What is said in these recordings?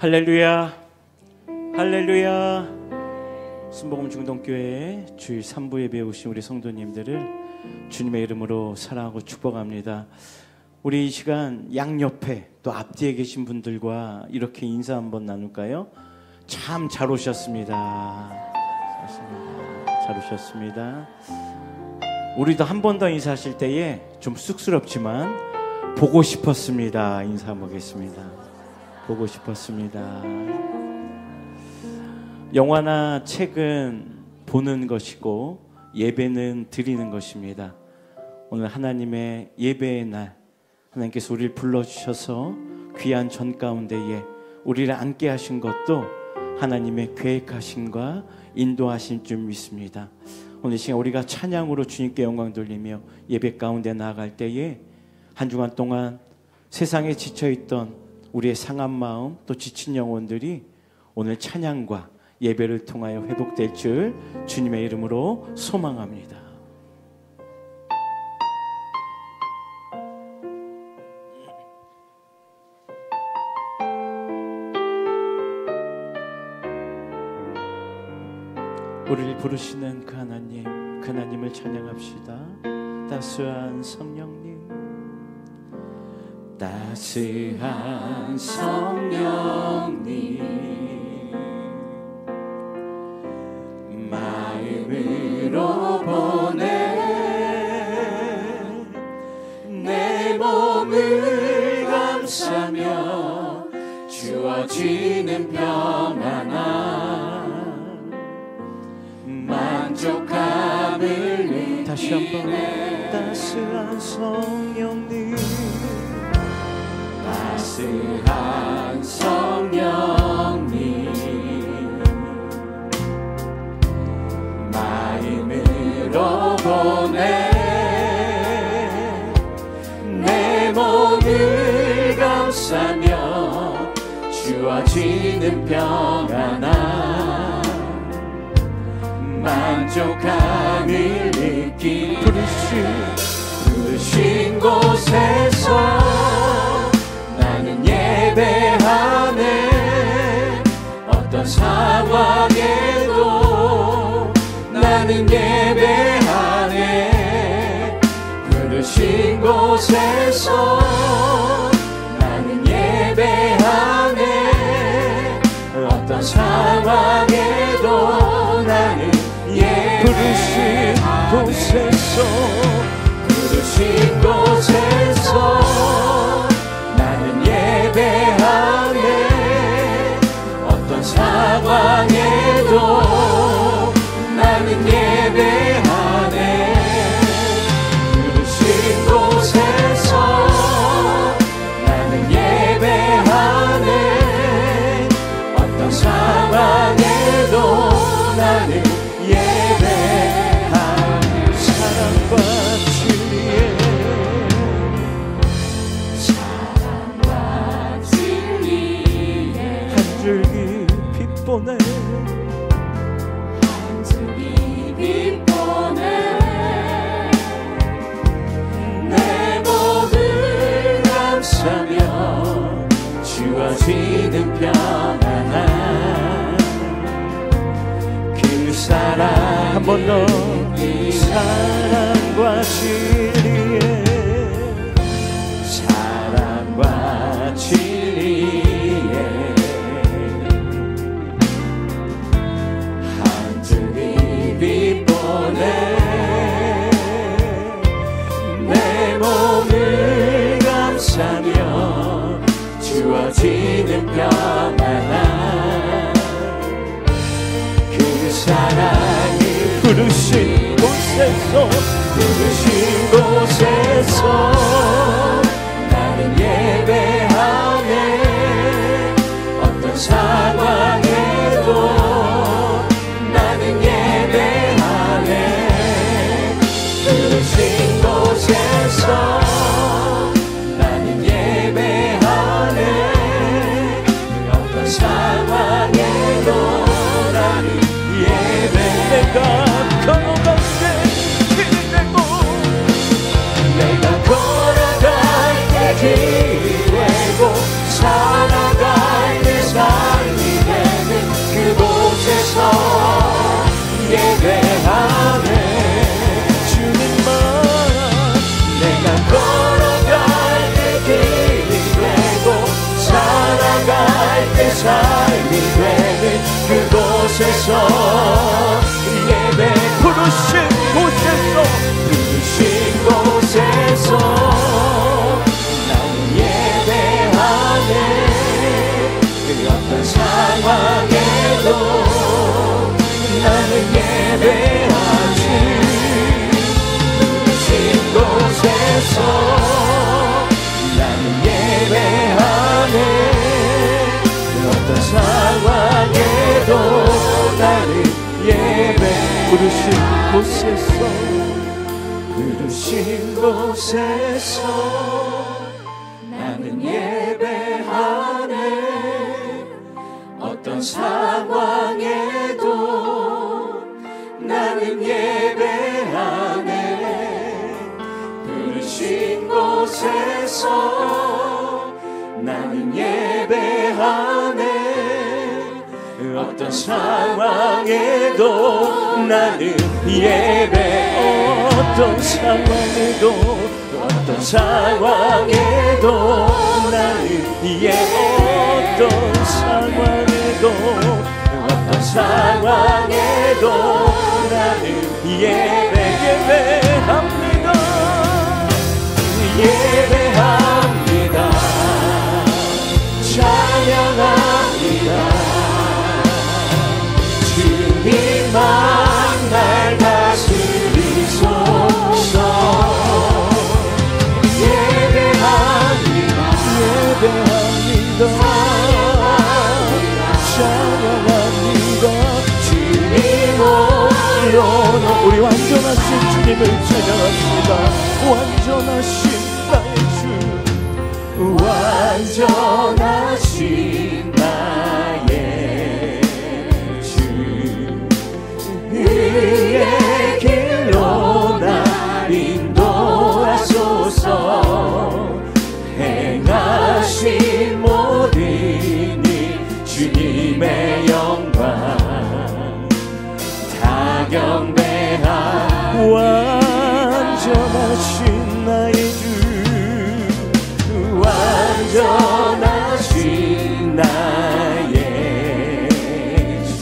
할렐루야, 할렐루야. 순복음 중동교회 주일 3부 예배에 오신 우리 성도님들을 주님의 이름으로 사랑하고 축복합니다. 우리 이 시간 양옆에 또 앞뒤에 계신 분들과 이렇게 인사 한번 나눌까요? 참 잘 오셨습니다. 잘 오셨습니다. 우리도 한 번 더 인사하실 때에 좀 쑥스럽지만 보고 싶었습니다. 인사 한번 하겠습니다. 보고 싶었습니다. 영화나 책은 보는 것이고 예배는 드리는 것입니다. 오늘 하나님의 예배의 날, 하나님께서 우리를 불러주셔서 귀한 전 가운데에 우리를 앉게 하신 것도 하나님의 계획하심과 인도하심 줄 믿습니다. 오늘 시간 우리가 찬양으로 주님께 영광 돌리며 예배 가운데 나아갈 때에 한 주간 동안 세상에 지쳐있던 우리의 상한 마음 또 지친 영혼들이 오늘 찬양과 예배를 통하여 회복될 줄 주님의 이름으로 소망합니다. 우리를 부르시는 그 하나님, 그 하나님을 찬양합시다. 따스한 성령님, 따스한 성령님, 마음으로 보내 내 몸을 감싸며 주어지는 평안함 만족함을 다시 한번 따스한 성령님, 따스한 성령님, 마음으로 보내 내 몸을 감싸며 주어지는 평안함 만족함을 느끼 부르신 곳에서 나는 예배하네. 어떤 상황에도 나는 예배하네. 부르신 곳에서 나는 예배하네. 어떤 상황에도 나는 부르신 곳에서 부르신 곳에서 나는 예배하네. 어떤 상황에도 나는 예배하네. 부르신 곳에서 나는 예배하네. 어떤 상황에도 나는 예배하는 사랑과 진리에 사랑과 진리에 한 줄기 빛 보내 한 줄기 빛 보내 내 몸을 감싸며 주어지는 평안함 그 사랑 한 번 더 사랑과 진리에 사랑과 진리에 한 줄기 빛 보내 내 몸을 감싸며 주어지는 평안함 그 사랑을 부르신 곳에서 부르신 곳에서 나는 예배하네. 어떤 상황에도 나는 예배하네. 부르신 곳에서 나는 예배하네. 어떤 상황에도 나는 예배. 내가 걸어가 삶이 되는 그곳에서 예배 부르신 곳에서 나는 예배하네. 그 어떤 상황에도 나는 예배하지. 부르신 곳에서 나는 예배하네. 그 어떤 상황에도 나는 예배. 부르신 곳에서 나는 예배하네. 어떤 상황에도 나는 예배하네. 부르신 곳에서 나는 예배하네. 어떤 상황에도 나는 예배. 어떤 상황에도 나는 어떤 상황에도 나는 예배합니다. 찬양합니다. 주님만 날 다스리소서. 찬양합니다. 주님 홀로. 우리 완전하신 주님을 찬양합니다. 완전하신 나의 주, 완전하신 나의 주, 그의 길로 날 인도하소서. 행하신 모든 일 주님의 영광 다 경배하. 완전하신 나의 주, 완전하신 나의 주,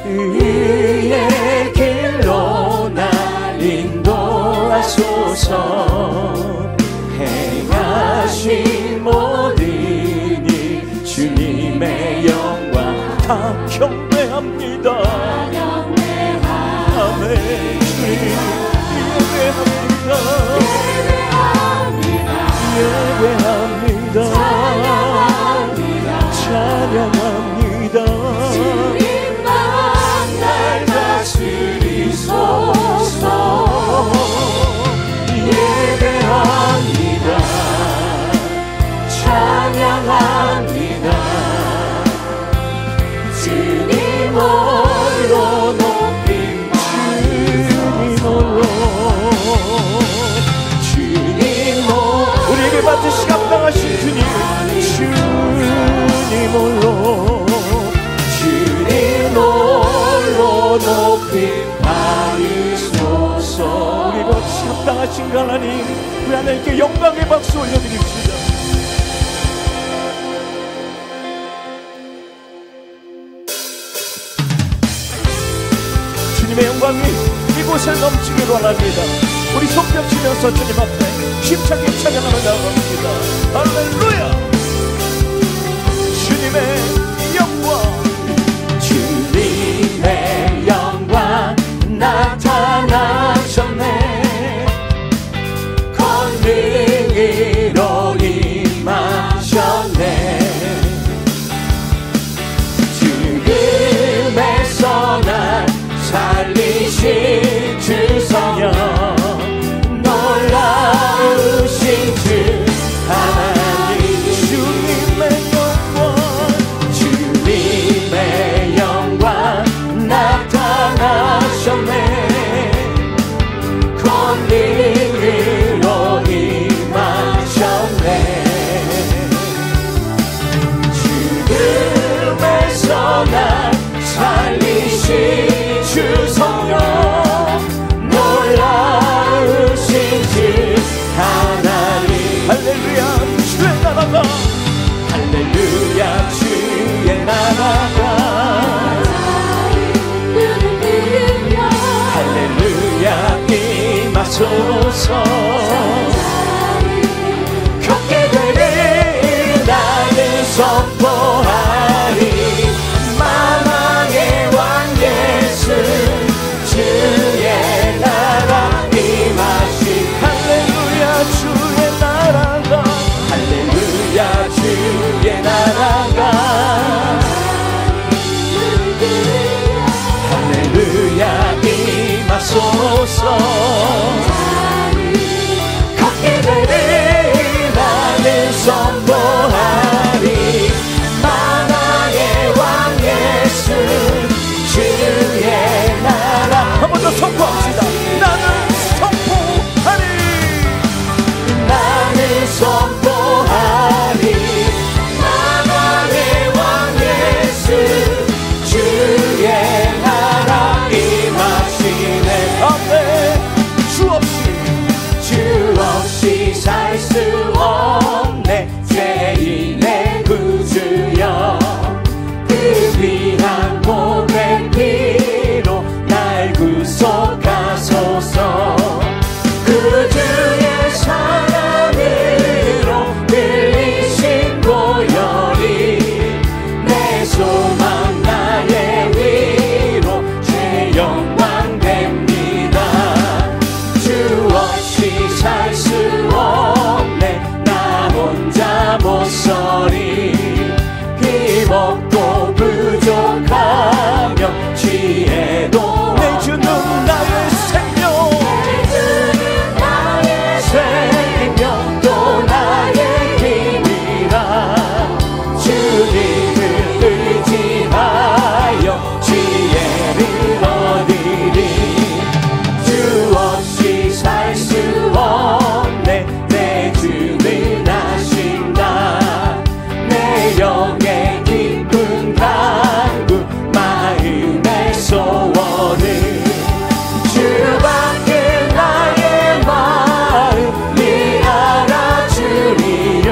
그의 길로 날 인도하소서. 행하신 모든 일 주님의 영광 다 경배합니다. 아멘. 주님 예배합니다. 찬양합니다. 주님만 날 다스리소서. 예배합니다. 찬양합니다. 주님 홀로 높임. 주님 홀로 우리에게 받으시 감당하신 주님. 주님 홀로 높임 받으소서. 우리 받으시 감당하신 하나님, 우리 하나님께 영광의 박수 올려드립시다. 주님의 영광이 이곳에 넘치기를 원합니다. 우리 손뼉치면서 주님 앞에 힘차게 찬양하며 나아갑니다. 할렐루야. 주님의 영광, 주님의 영광 나타나셨네. 권능으로 임하셨네. 죽음에서 날 살리신 주 성령, 놀라우신 주 하나님. 주님의 영광 나타나셨네. 권능으로 임하셨네. 죽음에서 날 살리신 주 성령, 놀라우신 주 하나님. 할렐루야. 주의 나라가, 할렐루야. 주의 할렐루야 임하소서. 걷게 되리 나는 선포하리. 만왕의 왕 예수 주의 나라 임하시. 할렐루야 주의 나라가, 할렐루야 주의 나라가, 할렐루야 임하소서. 걷게 되리 나는 선포하리. 만왕의 왕 예수 주의 나라. 한 번 더 선포합시다. 나는 선포하리. 나는 선포하리. 만왕의 왕 예수 주의 나라 임하시네. 아멘. 주 없이 살 수 없네. 죄인의 구주여 그 귀한 몸의 피로 날 구속하소서. 그 주의 사랑으로 흘리신 보혈이 내 소망 나의 위로 죄 영광 됩니다. 주 없이 살 수 없네. 나 혼자 못 서리. 힘없고 부족하며 취해도 내 주는 나의 생명, 또 나의 힘이라. 주님을 의지하여 지혜를 얻으리. 주 없이 살 수 없네. 내 주는 하신다. 내 영의 깊은 간구 마음의 소원을 주밖에 나의 마음이 알아주리요.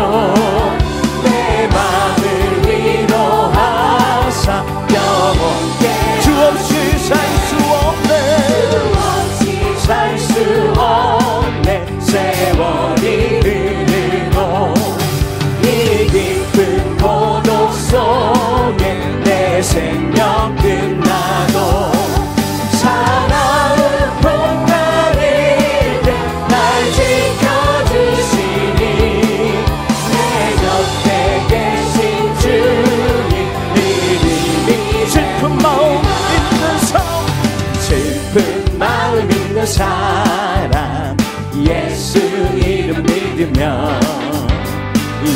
내 마음을 위로하사 영원께. 주 없이 살 수 없네. 살 수 없네. 세월이 흐르고 이 깊은 고독 속에 내 생명 끝나도 사나운 폭풍일 때 날 지켜주시니. 내 곁에 계신 주님 믿음이. 슬픈 마음 있는 사람, 슬픈 마음 있는 사람 예수 이름 믿으면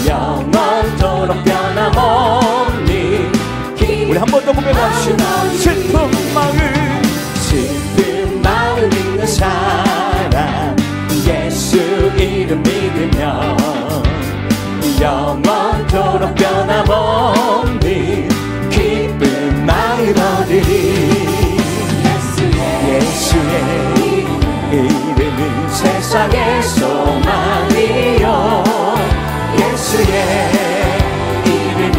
영원토록 변함없니. 우리 한 번 더 고백합시다. 슬픈 마음 있는 사람 예수 이름 믿으면 영원토록 변함없니. 기쁜 마음 얻으리. 예수의 이름은 세상의 소망이요. 예수의 이름은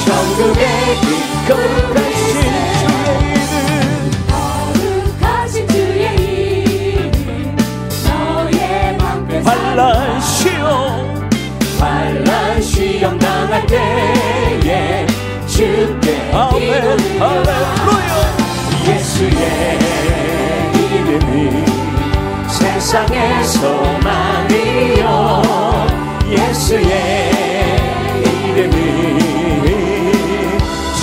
천국의 길. 거룩하신 주의 이름, 너의 맘에 환란 시험 당할 때에 주께 기도드려. 예수의 이름은 세상의 소망이요. 예수의 이름은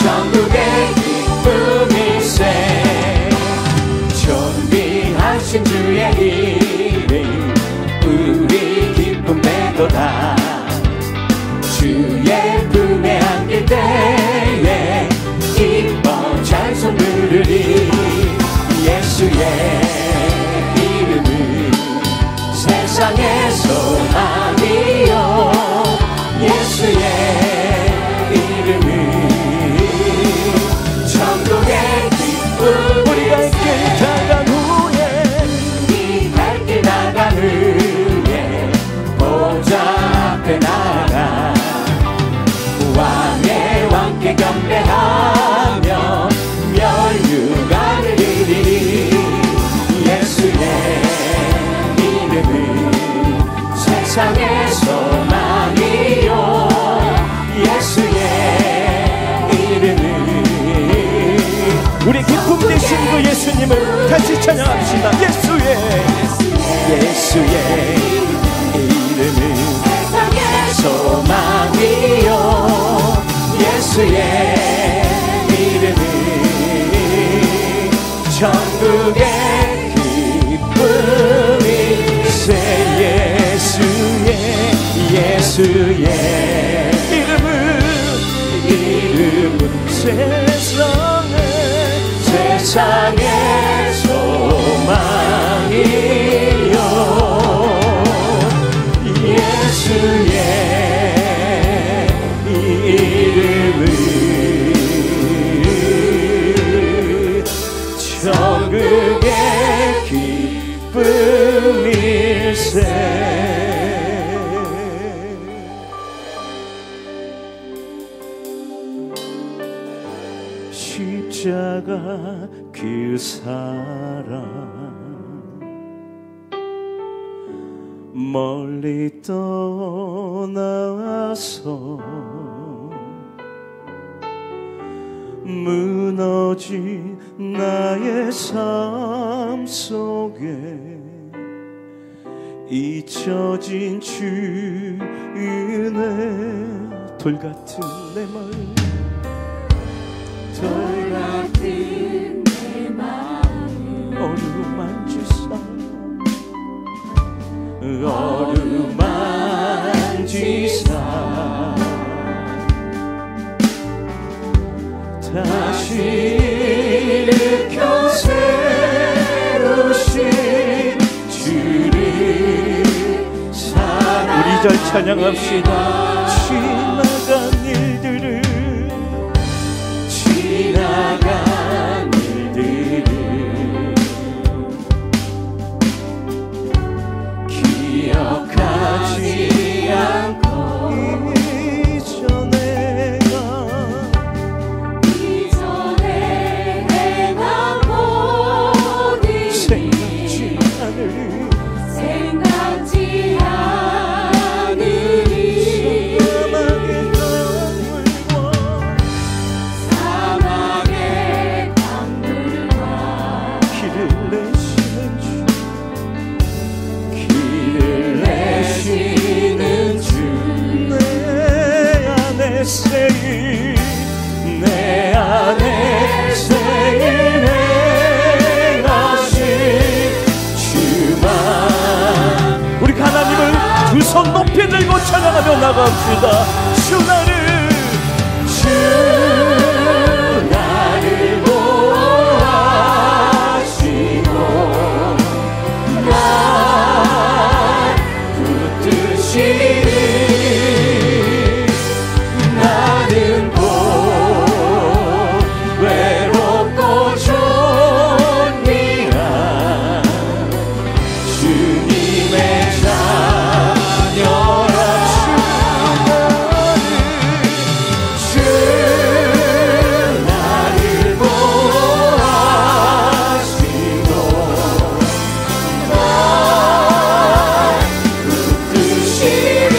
천국의 기쁨일세. 존귀하신 주의 이름 우리 기쁨 되도다. 주의 품에 안길 때에 기뻐 잘 손 들으리. 예수의 이름은 세상의 소망이요. 예수의 이름은 천국의 기쁨. 우리가 길 나간 후에 보좌 앞에 나가 왕의 경배하며 멸류관을 드리리. 예수의 이름은 세상의 소망이요. 예수의 이름은 우리 기쁨 되신 그 예수님을 같이 찬양합시다. 예수의 이름은 세상의 소망이요. 예수의 이름은 천국의 기쁨일세. 예수의 이름은 세상의 소망이요. 예수의 이름은 천국의 기쁨일세. 십자가 그 사랑 멀리 떠나서 무너진 나의 삶 속에 잊혀진 주의 은혜. 돌같은 내 마음 어루만지사 다시 일으켜 세우신 주를 사랑. 우리 절 찬양합시다. 지나간 일들을 기억하지 않고 이전에 내가 보니 생각지 않으리. 사막의 강물과 길을 내시는 주 내 안에 세일 행하신 주만. 우리 하나님을 두 손 높이 들고 찬양하며 나갑시다. 주 나를 보호하시고 날 붙드시니 나는 외롭고 존귀한 주님의 자녀라. 주 나를 보호하시고 날 붙드시니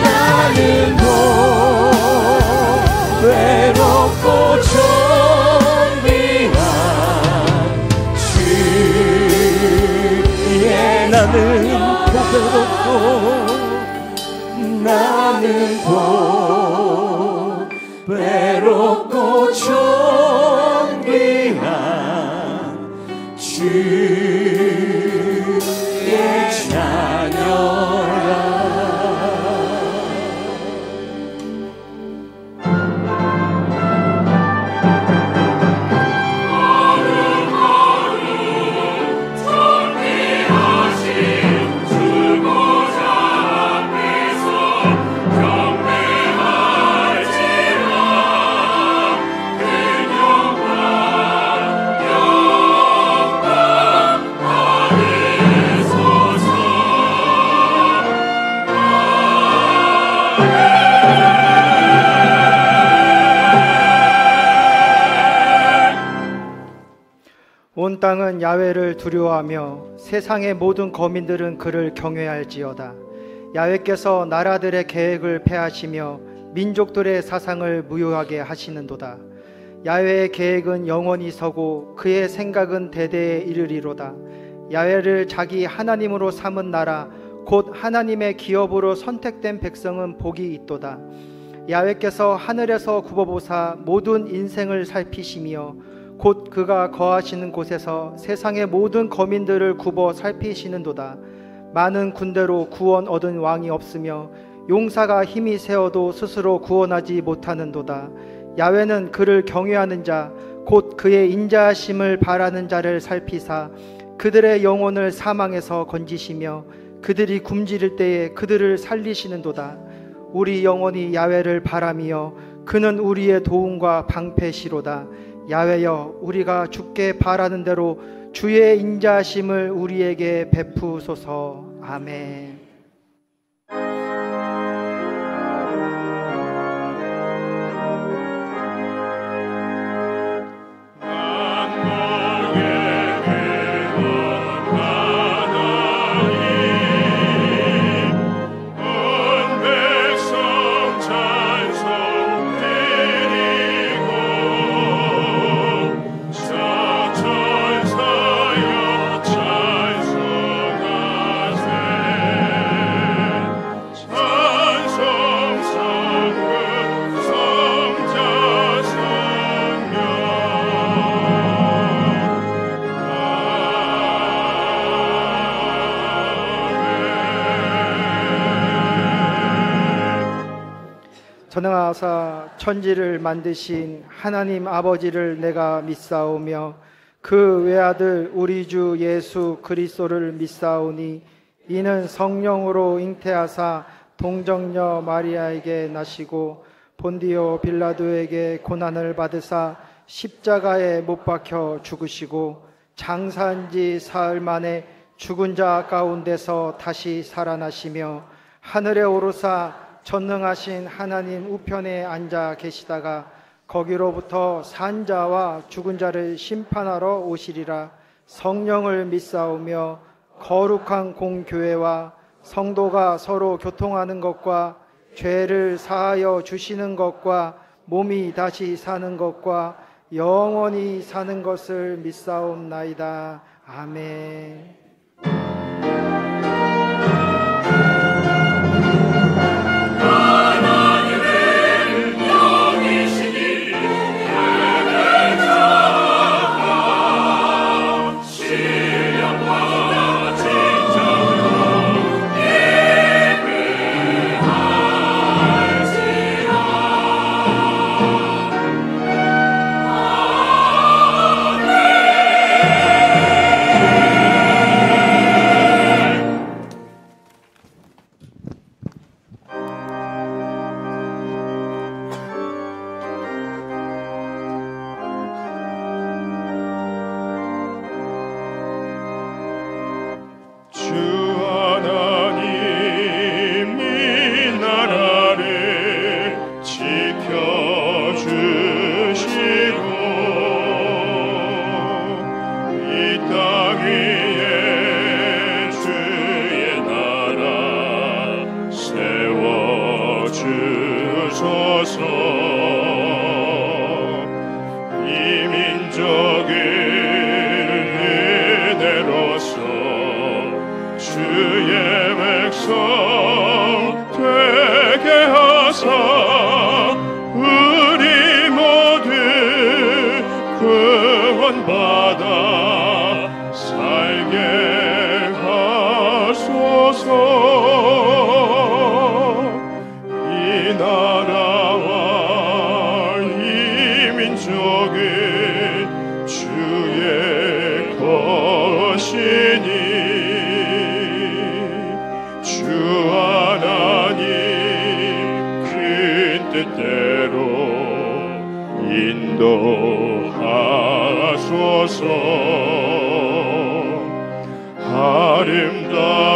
나는 외롭고 존귀한 주의. 나는 외롭고 존귀한 주의 자녀라. 주고자 앞에서 경배하 온 땅은 야훼를 두려워하며 세상의 모든 거민들은 그를 경외할지어다. 야훼께서 나라들의 계획을 폐하시며 민족들의 사상을 무효하게 하시는도다. 야훼의 계획은 영원히 서고 그의 생각은 대대에 이르리로다. 야훼를 자기 하나님으로 삼은 나라 곧 하나님의 기업으로 선택된 백성은 복이 있도다. 야훼께서 하늘에서 굽어보사 모든 인생을 살피시며 곧 그가 거하시는 곳에서 세상의 모든 거민들을 굽어 살피시는도다. 많은 군대로 구원 얻은 왕이 없으며 용사가 힘이 세어도 스스로 구원하지 못하는도다. 야훼는 그를 경외하는 자 곧 그의 인자하심을 바라는 자를 살피사 그들의 영혼을 사망에서 건지시며 그들이 굶주릴 때에 그들을 살리시는도다. 우리 영혼이 야훼를 바라며 그는 우리의 도움과 방패시로다. 야훼여, 우리가 주께 바라는 대로 주의 인자하심을 우리에게 베푸소서. 아멘. 전능하사 천지를 만드신 하나님 아버지를 내가 믿사오며 그 외아들 우리 주 예수 그리스도를 믿사오니 이는 성령으로 잉태하사 동정녀 마리아에게 나시고 본디오 빌라도에게 고난을 받으사 십자가에 못 박혀 죽으시고 장사한 지 사흘 만에 죽은 자 가운데서 다시 살아나시며 하늘에 오르사 전능하신 하나님 우편에 앉아 계시다가 거기로부터 산 자와 죽은 자를 심판하러 오시리라. 성령을 믿사오며 거룩한 공교회와 성도가 서로 교통하는 것과 죄를 사하여 주시는 것과 몸이 다시 사는 것과 영원히 사는 것을 믿사옵나이다. 아멘.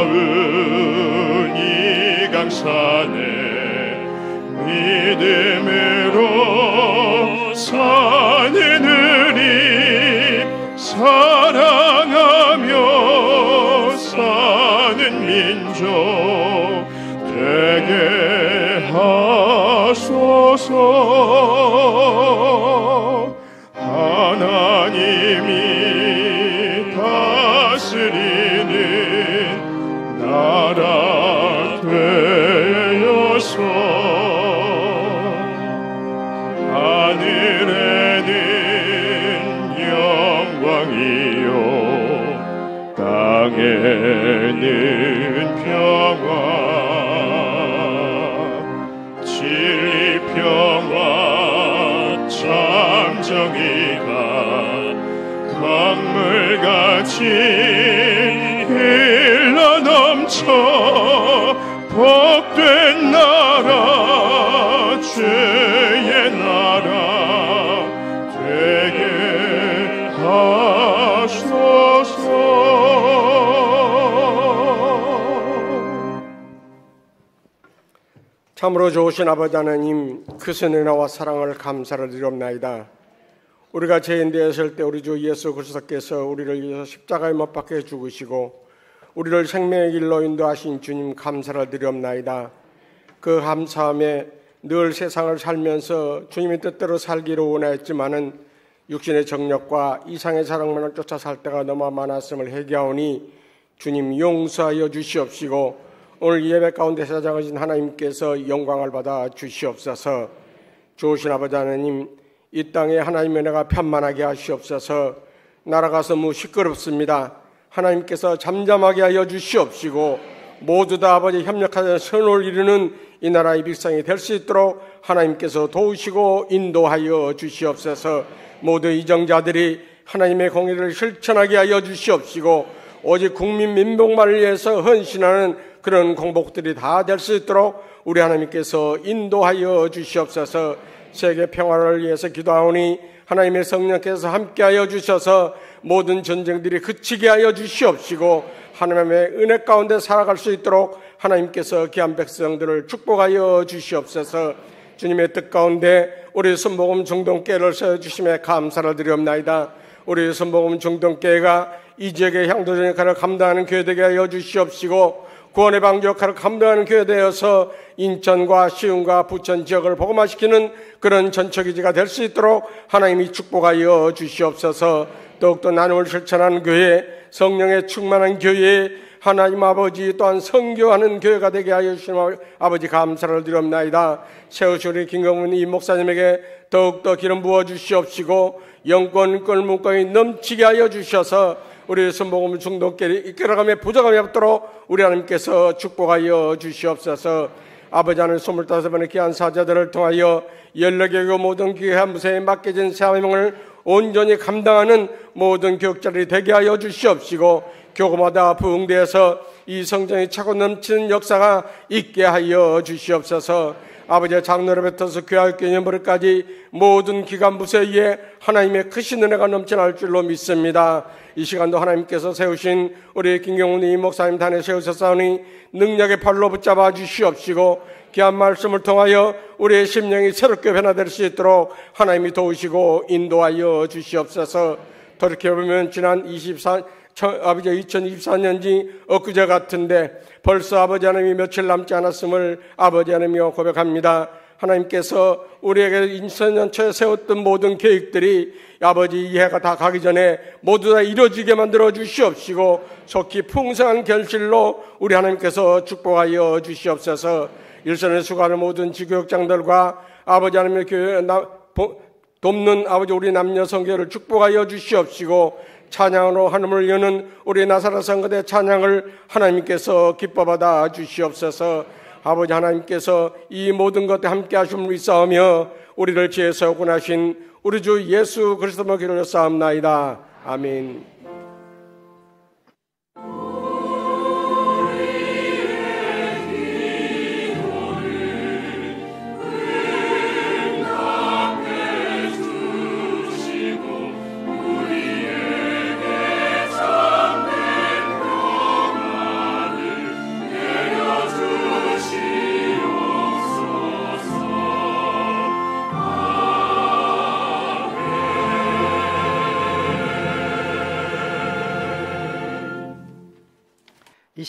아름다운 이 강산에 믿음으로 사는 우리 사랑 되게 하소서. 하나님이 다스리는 나라 되어서 하늘에는 영광이요 땅에는 평화, 진리 평화 참정이가 강물같이 흘러넘쳐 복된 나라 주의 나라 되게 하소서. 참으로 좋으신 아버지 하나님, 크신 은혜와 사랑을 감사를 드리옵나이다. 우리가 죄인 되었을 때 우리 주 예수 그리스도께서 우리를 위해서 십자가에 못 박혀 죽으시고 우리를 생명의 길로 인도하신 주님 감사를 드리옵나이다. 그 감사함에 늘 세상을 살면서 주님의 뜻대로 살기를 원하였지만은 육신의 정력과 이상의 사랑만을 쫓아 살 때가 너무 많았음을 회개하오니 주님 용서하여 주시옵시고 오늘 예배 가운데 사장하신 하나님께서 영광을 받아 주시옵소서. 좋으신 아버지 하나님, 이 땅에 하나님의 은혜가 편만하게 하시옵소서. 나라가 너무 시끄럽습니다. 하나님께서 잠잠하게 하여 주시옵시고 모두 다 아버지 협력하여 선을 이루는 이 나라의 백성이 될 수 있도록 하나님께서 도우시고 인도하여 주시옵소서. 모두 이정자들이 하나님의 공의를 실천하게 하여 주시옵시고 오직 국민 민복만을 위해서 헌신하는 그런 공복들이 다 될 수 있도록 우리 하나님께서 인도하여 주시옵소서. 세계 평화를 위해서 기도하오니 하나님의 성령께서 함께하여 주셔서 모든 전쟁들이 그치게 하여 주시옵시고 하나님의 은혜 가운데 살아갈 수 있도록 하나님께서 귀한 백성들을 축복하여 주시옵소서. 주님의 뜻 가운데 우리 순복음 중동교회를 세워주심에 감사를 드리옵나이다. 우리 순복음 중동교회가 이 지역의 향도전 역할을 감당하는 교회 되게 하여 주시옵시고 구원의 방주 역할을 감당하는 교회 되어서 인천과 시흥과 부천 지역을 복음화시키는 그런 전처기지가 될 수 있도록 하나님이 축복하여 주시옵소서. 더욱더 나눔을 실천하는 교회, 성령에 충만한 교회, 하나님 아버지 또한 선교하는 교회가 되게 하여 주시는 아버지 감사를 드리옵나이다. 세우시 우리 김경문 이 목사님에게 더욱더 기름 부어 주시옵시고 영권 꿀문권이 넘치게 하여 주셔서 우리 순복음 중독계를 이끌어가며 부족함이 없도록 우리 하나님께서 축복하여 주시옵소서. 아버지 하나님 25번의 귀한 사자들을 통하여 연락의 모든 귀한 무쇠에 맡겨진 사명을 온전히 감당하는 모든 교육자들이 되게 하여 주시옵시고 교구마다 부흥되어서 이 성전이 차고 넘치는 역사가 있게 하여 주시옵소서. 아버지의 장로로부터서 교회학교 연보리까지 모든 기관 부서에 하나님의 크신 은혜가 넘쳐날 줄로 믿습니다. 이 시간도 하나님께서 세우신 우리 김경훈 이 목사님 단에 세우셨사오니 능력의 팔로 붙잡아 주시옵시고 귀한 말씀을 통하여 우리의 심령이 새롭게 변화될 수 있도록 하나님이 도우시고 인도하여 주시옵소서. 돌이켜보면 지난 2024년이 엊그제 같은데 벌써 아버지 하나님이 며칠 남지 않았음을 아버지 하나님이여 고백합니다. 하나님께서 우리에게 인천년초에 세웠던 모든 계획들이 아버지 이 해가 다 가기 전에 모두 다 이루어지게 만들어 주시옵시고 속히 풍성한 결실로 우리 하나님께서 축복하여 주시옵소서. 일선에 수고하는 모든 지교육장들과 아버지 하나님의 교회 돕는 아버지 우리 남녀 성교를 축복하여 주시옵시고 찬양으로 하나님을 여는 우리 나사렛 성가대 찬양을 하나님께서 기뻐받아 주시옵소서. 아버지 하나님께서 이 모든 것에 함께 하심을 믿사오며 우리를 지혜서 구원하신 우리 주 예수 그리스도의 기름으로 싸움나이다. 아멘.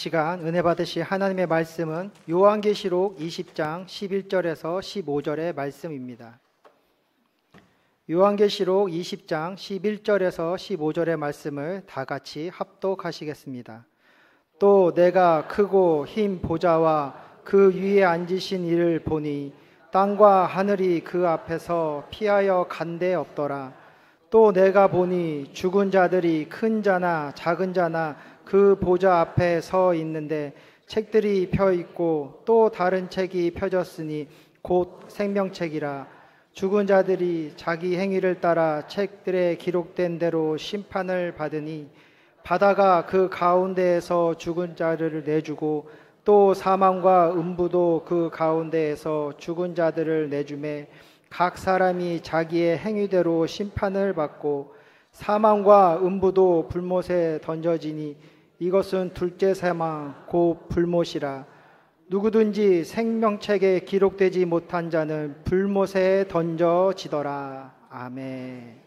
시간 은혜 받으실 하나님의 말씀은 요한계시록 20장 11절에서 15절의 말씀입니다. 요한계시록 20장 11절에서 15절의 말씀을 다 같이 합독하시겠습니다. 또 내가 크고 흰 보좌와 그 위에 앉으신 이를 보니 땅과 하늘이 그 앞에서 피하여 간 데 없더라. 또 내가 보니 죽은 자들이 큰 자나 작은 자나 그 보좌 앞에 서 있는데 책들이 펴 있고 또 다른 책이 펴졌으니 곧 생명책이라. 죽은 자들이 자기 행위를 따라 책들에 기록된 대로 심판을 받으니 바다가 그 가운데에서 죽은 자들을 내주고 또 사망과 음부도 그 가운데에서 죽은 자들을 내주매 각 사람이 자기의 행위대로 심판을 받고 사망과 음부도 불못에 던져지니 이것은 둘째 사망 곧 불못이라. 누구든지 생명책에 기록되지 못한 자는 불못에 던져지더라. 아멘.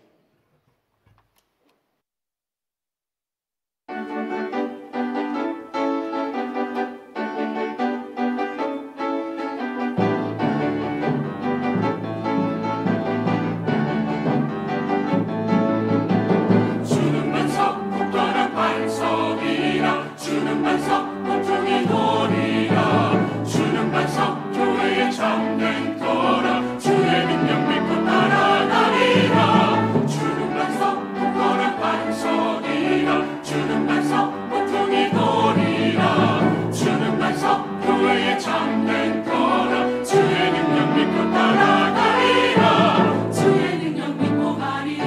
참된 터라 주의 능력 믿고 따라가리라. 주는 반석 굳건한 반석이라. 주는 반석 모퉁이 돌이라. 주는 반석 교회의 참된 터라 주의 능력 믿고 따라가리라. 주의 능력 믿고 가리.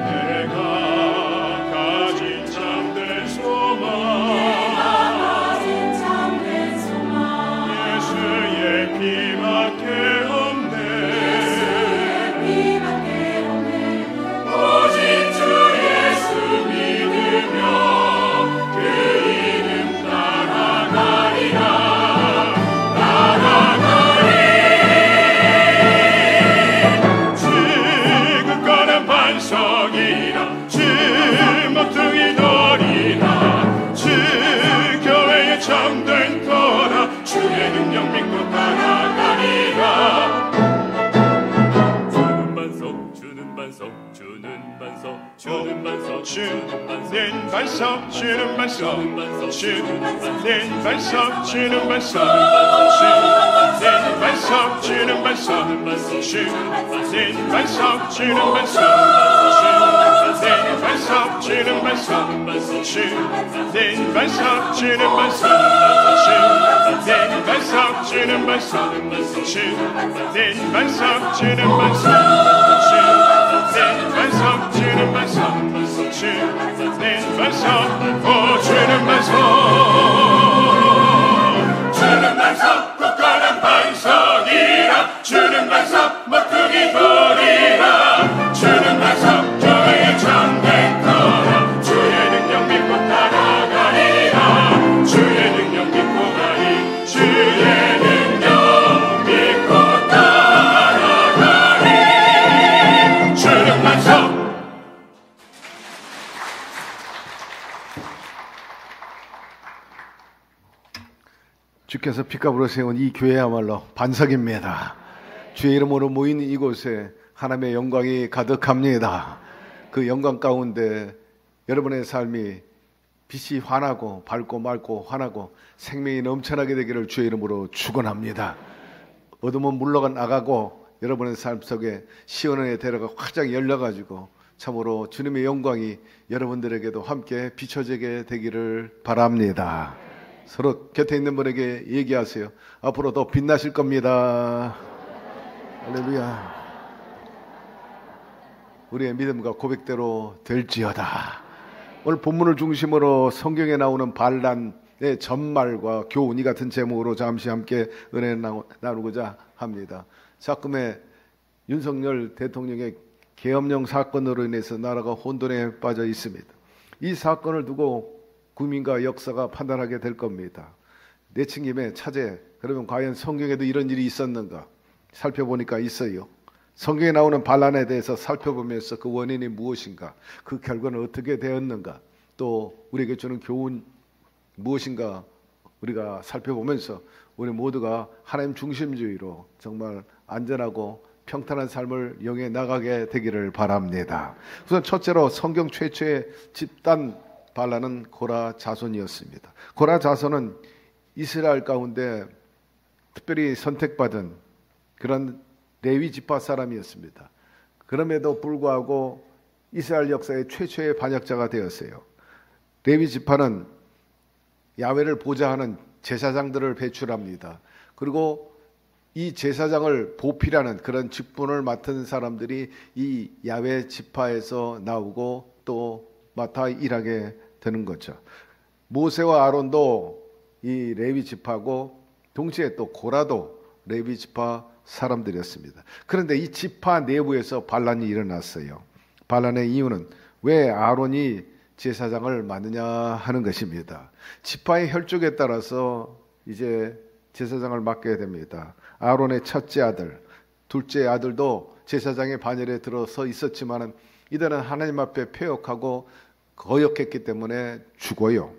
내가 가진 참된 소망 피밖에 없네. 오직 주 예수 믿으며 그 이름 따라가리라. 주 굳건한 반석이라. 주 모퉁이 돌이라. 주 교회의 참된 터라 주의 능력 믿고 따라가리라. 주는 반석 주는 반석 주는 반석 주는 반석 주는 반석 주는 반석 주는 반석 주는 반석 주는 반석 주는 반석 주는 반석 주는 반석 주는 반석 주는 반석 주는 반석 주는 반석 반석 주는 반석 주는 반석 주는 반석 반석 주는 반석 주는 반석 오 주는 반석 주는 반석 굳건한 반석이라. 주는 반석 모퉁이 돌이라. 주는 반석 교회의 참된 터라 주의 능력 믿고 따라가리라. 주의 능력 믿고 가리. 주의 능력 믿고 따라가리. 주는 반석. 주께서 핏값으로 세운 이 교회야말로 반석입니다. 주의 이름으로 모인 이곳에 하나님의 영광이 가득합니다. 그 영광 가운데 여러분의 삶이 빛이 환하고 밝고 맑고 환하고 생명이 넘쳐나게 되기를 주의 이름으로 축원합니다. 어둠은 물러가 나가고 여러분의 삶 속에 시온의 대로가 활짝 열려가지고 참으로 주님의 영광이 여러분들에게도 함께 비춰지게 되기를 바랍니다. 서로 곁에 있는 분에게 얘기하세요. 앞으로 더 빛나실 겁니다. 할렐루야. 우리의 믿음과 고백대로 될지어다. 오늘 본문을 중심으로 성경에 나오는 반란의 전말과 교훈, 이 같은 제목으로 잠시 함께 은혜 나누고자 합니다. 작금의 윤석열 대통령의 계엄령 사건으로 인해서 나라가 혼돈에 빠져 있습니다. 이 사건을 두고 국민과 역사가 판단하게 될 겁니다. 내친김에 차제, 그러면 과연 성경에도 이런 일이 있었는가 살펴보니까 있어요. 성경에 나오는 반란에 대해서 살펴보면서 그 원인이 무엇인가, 그 결과는 어떻게 되었는가, 또 우리에게 주는 교훈 무엇인가 우리가 살펴보면서 우리 모두가 하나님 중심주의로 정말 안전하고 평탄한 삶을 영해 나가게 되기를 바랍니다. 우선 첫째로 성경 최초의 집단 반란은 고라 자손이었습니다. 고라 자손은 이스라엘 가운데 특별히 선택받은 그런 레위 지파 사람이었습니다. 그럼에도 불구하고 이스라엘 역사의 최초의 반역자가 되었어요. 레위 지파는 야훼를 보좌하는 제사장들을 배출합니다. 그리고 이 제사장을 보필하는 그런 직분을 맡은 사람들이 이 야훼 지파에서 나오고 또 맡아 일하게 되는 거죠. 모세와 아론도 이 레위 지파고 동시에 또 고라도 레위 지파 사람들이었습니다. 그런데 이 지파 내부에서 반란이 일어났어요. 반란의 이유는 왜 아론이 제사장을 맡느냐 하는 것입니다. 지파의 혈족에 따라서 이제 제사장을 맡게 됩니다. 아론의 첫째 아들, 둘째 아들도 제사장의 반열에 들어서 있었지만 이들은 하나님 앞에 패역하고 거역했기 때문에 죽어요.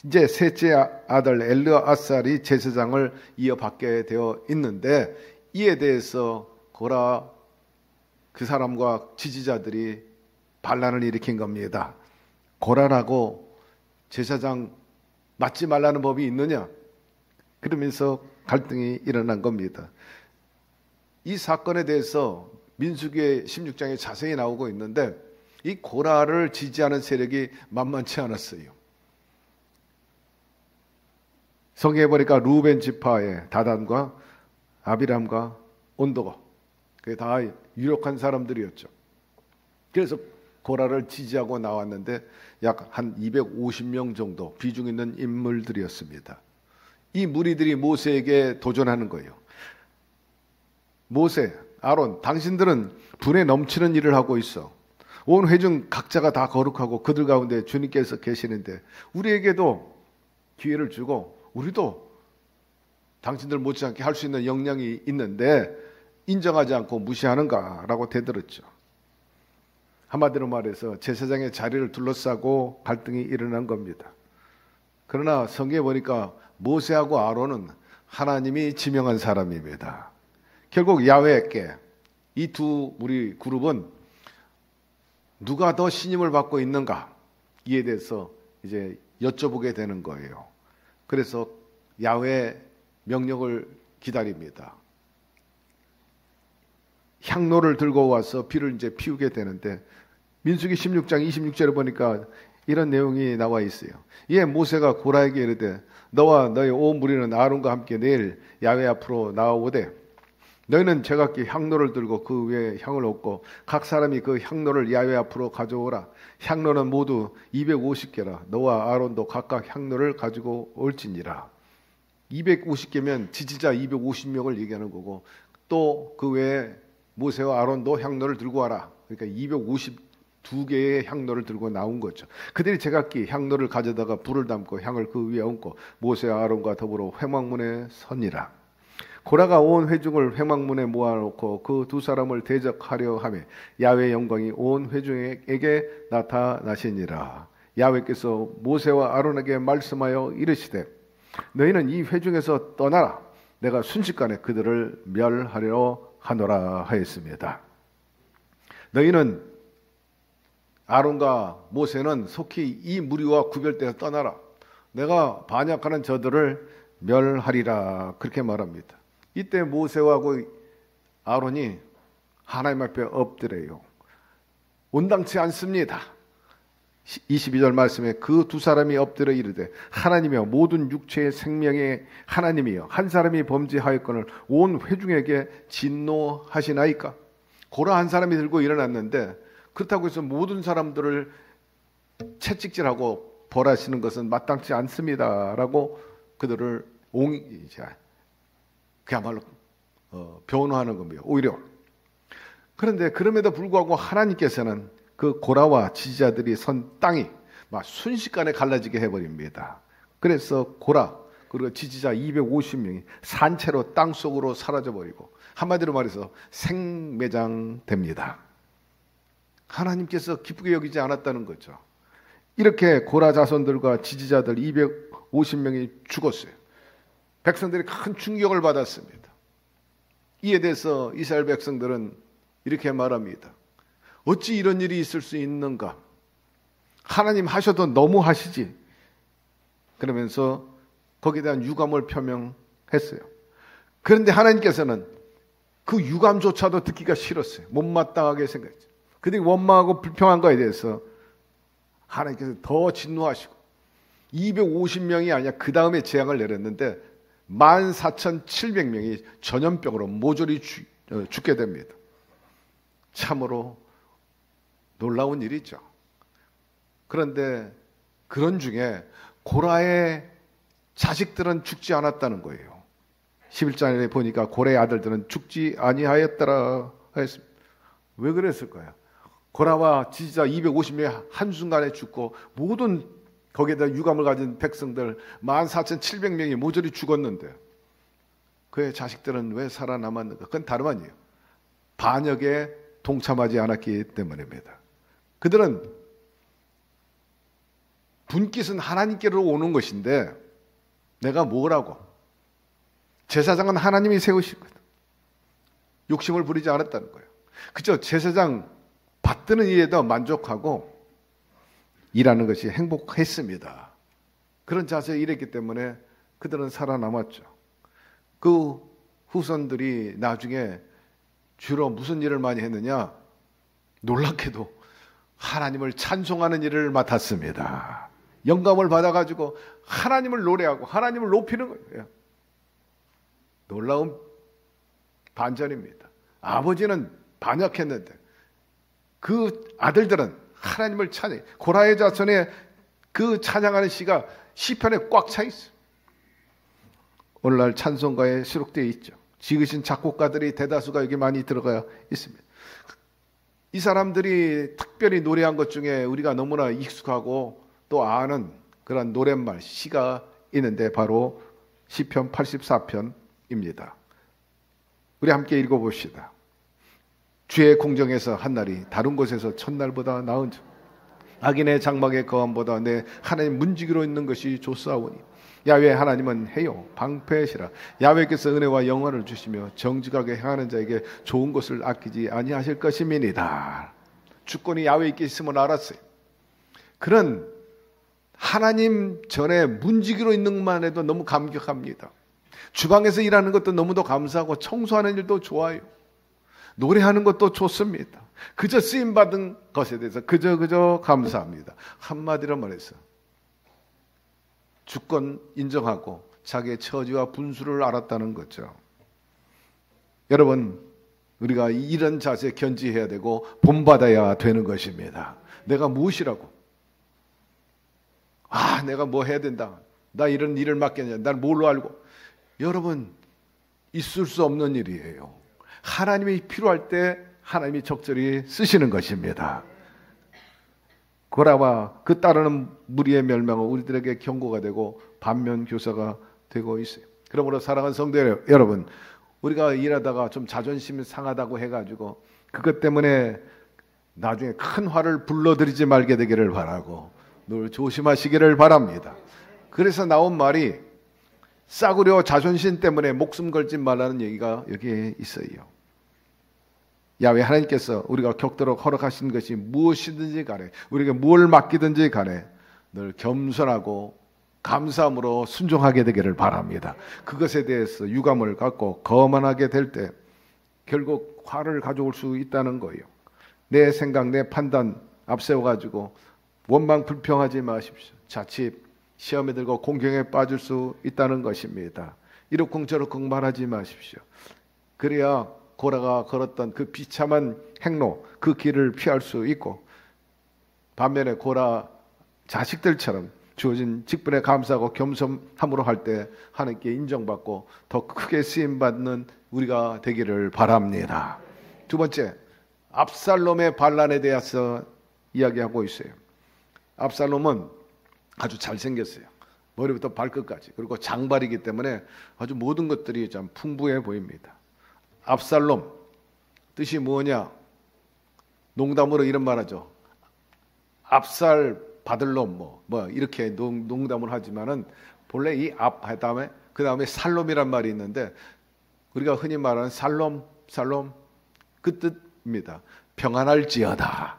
이제 셋째 아들 엘르아살이 제사장을 이어받게 되어 있는데 이에 대해서 고라 그 사람과 지지자들이 반란을 일으킨 겁니다. 고라라고 제사장 맡지 말라는 법이 있느냐? 그러면서 갈등이 일어난 겁니다. 이 사건에 대해서 민수기의 16장에 자세히 나오고 있는데 이 고라를 지지하는 세력이 만만치 않았어요. 성경에 보니까 루벤 지파의 다단과 아비람과 온도가 그게 다 유력한 사람들이었죠. 그래서 고라를 지지하고 나왔는데 약 한 250명 정도 비중 있는 인물들이었습니다. 이 무리들이 모세에게 도전하는 거예요. 모세, 아론, 당신들은 분에 넘치는 일을 하고 있어. 온 회중 각자가 다 거룩하고 그들 가운데 주님께서 계시는데 우리에게도 기회를 주고 우리도 당신들 못지않게 할 수 있는 역량이 있는데 인정하지 않고 무시하는가라고 대들었죠. 한마디로 말해서 제사장의 자리를 둘러싸고 갈등이 일어난 겁니다. 그러나 성경에 보니까 모세하고 아론은 하나님이 지명한 사람입니다. 결국 야훼께 이 두 우리 그룹은 누가 더 신임을 받고 있는가 이에 대해서 이제 여쭤보게 되는 거예요. 그래서 야훼 명령을 기다립니다. 향로를 들고 와서 비를 이제 피우게 되는데 민수기 16장 26절에 보니까 이런 내용이 나와 있어요. 이에 모세가 고라에게 이르되 너와 너희 온 무리는 아론과 함께 내일 야훼 앞으로 나아오되 너희는 제각기 향로를 들고 그 위에 향을 얹고 각 사람이 그 향로를 야훼 앞으로 가져오라. 향로는 모두 250개라. 너와 아론도 각각 향로를 가지고 올지니라. 250개면 지지자 250명을 얘기하는 거고 또 그 외에 모세와 아론도 향로를 들고 와라. 그러니까 252개의 향로를 들고 나온 거죠. 그들이 제각기 향로를 가져다가 불을 담고 향을 그 위에 얹고 모세와 아론과 더불어 회막문에 서니라. 고라가 온 회중을 회막문에 모아놓고 그 두 사람을 대적하려 하며 야훼의 영광이 온 회중에게 나타나시니라. 야훼께서 모세와 아론에게 말씀하여 이르시되 너희는 이 회중에서 떠나라. 내가 순식간에 그들을 멸하려 하노라 하였습니다. 너희는 아론과 모세는 속히 이 무리와 구별되어 떠나라. 내가 반역하는 저들을 멸하리라. 그렇게 말합니다. 이때 모세와 아론이 하나님 앞에 엎드려요. 온당치 않습니다. 22절 말씀에 그 두 사람이 엎드려 이르되 하나님이여 모든 육체의 생명의 하나님이여 한 사람이 범죄하였거늘 온 회중에게 진노하시나이까. 고라 한 사람이 들고 일어났는데 그렇다고 해서 모든 사람들을 채찍질하고 벌하시는 것은 마땅치 않습니다라고 그들을 그야말로 변호하는 겁니다. 오히려. 그런데 그럼에도 불구하고 하나님께서는 그 고라와 지지자들이 선 땅이 막 순식간에 갈라지게 해버립니다. 그래서 고라 그리고 지지자 250명이 산채로 땅속으로 사라져버리고 한마디로 말해서 생매장됩니다. 하나님께서 기쁘게 여기지 않았다는 거죠. 이렇게 고라 자손들과 지지자들 250명이 죽었어요. 백성들이 큰 충격을 받았습니다. 이에 대해서 이스라엘 백성들은 이렇게 말합니다. 어찌 이런 일이 있을 수 있는가? 하나님 하셔도 너무 하시지. 그러면서 거기에 대한 유감을 표명했어요. 그런데 하나님께서는 그 유감조차도 듣기가 싫었어요. 못마땅하게 생각했죠. 그들이 원망하고 불평한 거에 대해서 하나님께서 더 진노하시고 250명이 아니라 그 다음에 재앙을 내렸는데 14,700명이 전염병으로 모조리 죽게 됩니다. 참으로 놀라운 일이죠. 그런데 그런 중에 고라의 자식들은 죽지 않았다는 거예요. 11장에 보니까 고라의 아들들은 죽지 아니하였더라 했습니다. 왜 그랬을까요? 고라와 지지자 250명이 한순간에 죽고 모든 거기에다 유감을 가진 백성들 14,700명이 모조리 죽었는데 그의 자식들은 왜 살아남았는가? 그건 다름 아니에요. 반역에 동참하지 않았기 때문입니다. 그들은 분깃은 하나님께로 오는 것인데 내가 뭐라고? 제사장은 하나님이 세우시거든. 욕심을 부리지 않았다는 거예요. 그죠? 제사장 받드는 일에도 만족하고 일하는 것이 행복했습니다. 그런 자세에 일했기 때문에 그들은 살아남았죠. 그 후손들이 나중에 주로 무슨 일을 많이 했느냐? 놀랍게도 하나님을 찬송하는 일을 맡았습니다. 영감을 받아가지고 하나님을 노래하고 하나님을 높이는 거예요. 놀라운 반전입니다. 아버지는 반역했는데 그 아들들은 하나님을 찬양. 고라의 자손의 그 찬양하는 시가 시편에 꽉 차 있어요. 오늘날 찬송가에 수록되어 있죠. 지으신 작곡가들이 대다수가 여기 많이 들어가 있습니다. 이 사람들이 특별히 노래한 것 중에 우리가 너무나 익숙하고 또 아는 그런 노랫말, 시가 있는데 바로 시편 84편입니다. 우리 함께 읽어봅시다. 주의 공정에서 한날이 다른 곳에서 첫날보다 나은 점, 악인의 장막의 거함보다 내 하나님 문지기로 있는 것이 좋사오니 야훼 하나님은 해요 방패시라. 야훼께서 은혜와 영화를 주시며 정직하게 행하는 자에게 좋은 것을 아끼지 아니하실 것임이니이다. 주권이 야훼께 있음을 알았어요. 그런 하나님 전에 문지기로 있는 것만 해도 너무 감격합니다. 주방에서 일하는 것도 너무도 감사하고 청소하는 일도 좋아요. 노래하는 것도 좋습니다. 그저 쓰임받은 것에 대해서 그저 감사합니다. 한마디로 말해서 주권 인정하고 자기의 처지와 분수를 알았다는 거죠. 여러분, 우리가 이런 자세에 견지해야 되고 본받아야 되는 것입니다. 내가 무엇이라고? 내가 뭐 해야 된다. 나 이런 일을 맡겠냐. 난 뭘로 알고? 여러분, 있을 수 없는 일이에요. 하나님이 필요할 때 하나님이 적절히 쓰시는 것입니다. 고라와 그 따르는 무리의 멸망은 우리들에게 경고가 되고 반면 교사가 되고 있어요. 그러므로 사랑하는 성도 여러분, 우리가 일하다가 좀 자존심이 상하다고 해가지고 그것 때문에 나중에 큰 화를 불러들이지 말게 되기를 바라고 늘 조심하시기를 바랍니다. 그래서 나온 말이 싸구려 자존심 때문에 목숨 걸지 말라는 얘기가 여기에 있어요. 야훼 하나님께서 우리가 겪도록 허락하신 것이 무엇이든지 간에 우리에게 뭘 맡기든지 간에 늘 겸손하고 감사함으로 순종하게 되기를 바랍니다. 그것에 대해서 유감을 갖고 거만하게 될 때 결국 화를 가져올 수 있다는 거예요. 내 생각, 내 판단 앞세워가지고 원망 불평하지 마십시오. 자칫 시험에 들고 공경에 빠질 수 있다는 것입니다. 이러쿵저러쿵 말하지 마십시오. 그래야 고라가 걸었던 그 비참한 행로, 그 길을 피할 수 있고 반면에 고라 자식들처럼 주어진 직분에 감사하고 겸손함으로 할 때 하나님께 인정받고 더 크게 쓰임받는 우리가 되기를 바랍니다. 두 번째, 압살롬의 반란에 대해서 이야기하고 있어요. 압살롬은 아주 잘생겼어요. 머리부터 발끝까지. 그리고 장발이기 때문에 아주 모든 것들이 참 풍부해 보입니다. 압살롬, 뜻이 뭐냐? 농담으로 이런 말 하죠. 압살 받을 놈, 뭐 이렇게 농담을 하지만은 본래 이 다음에 그 다음에 살롬이란 말이 있는데 우리가 흔히 말하는 살롬 그 뜻입니다. 평안할지어다.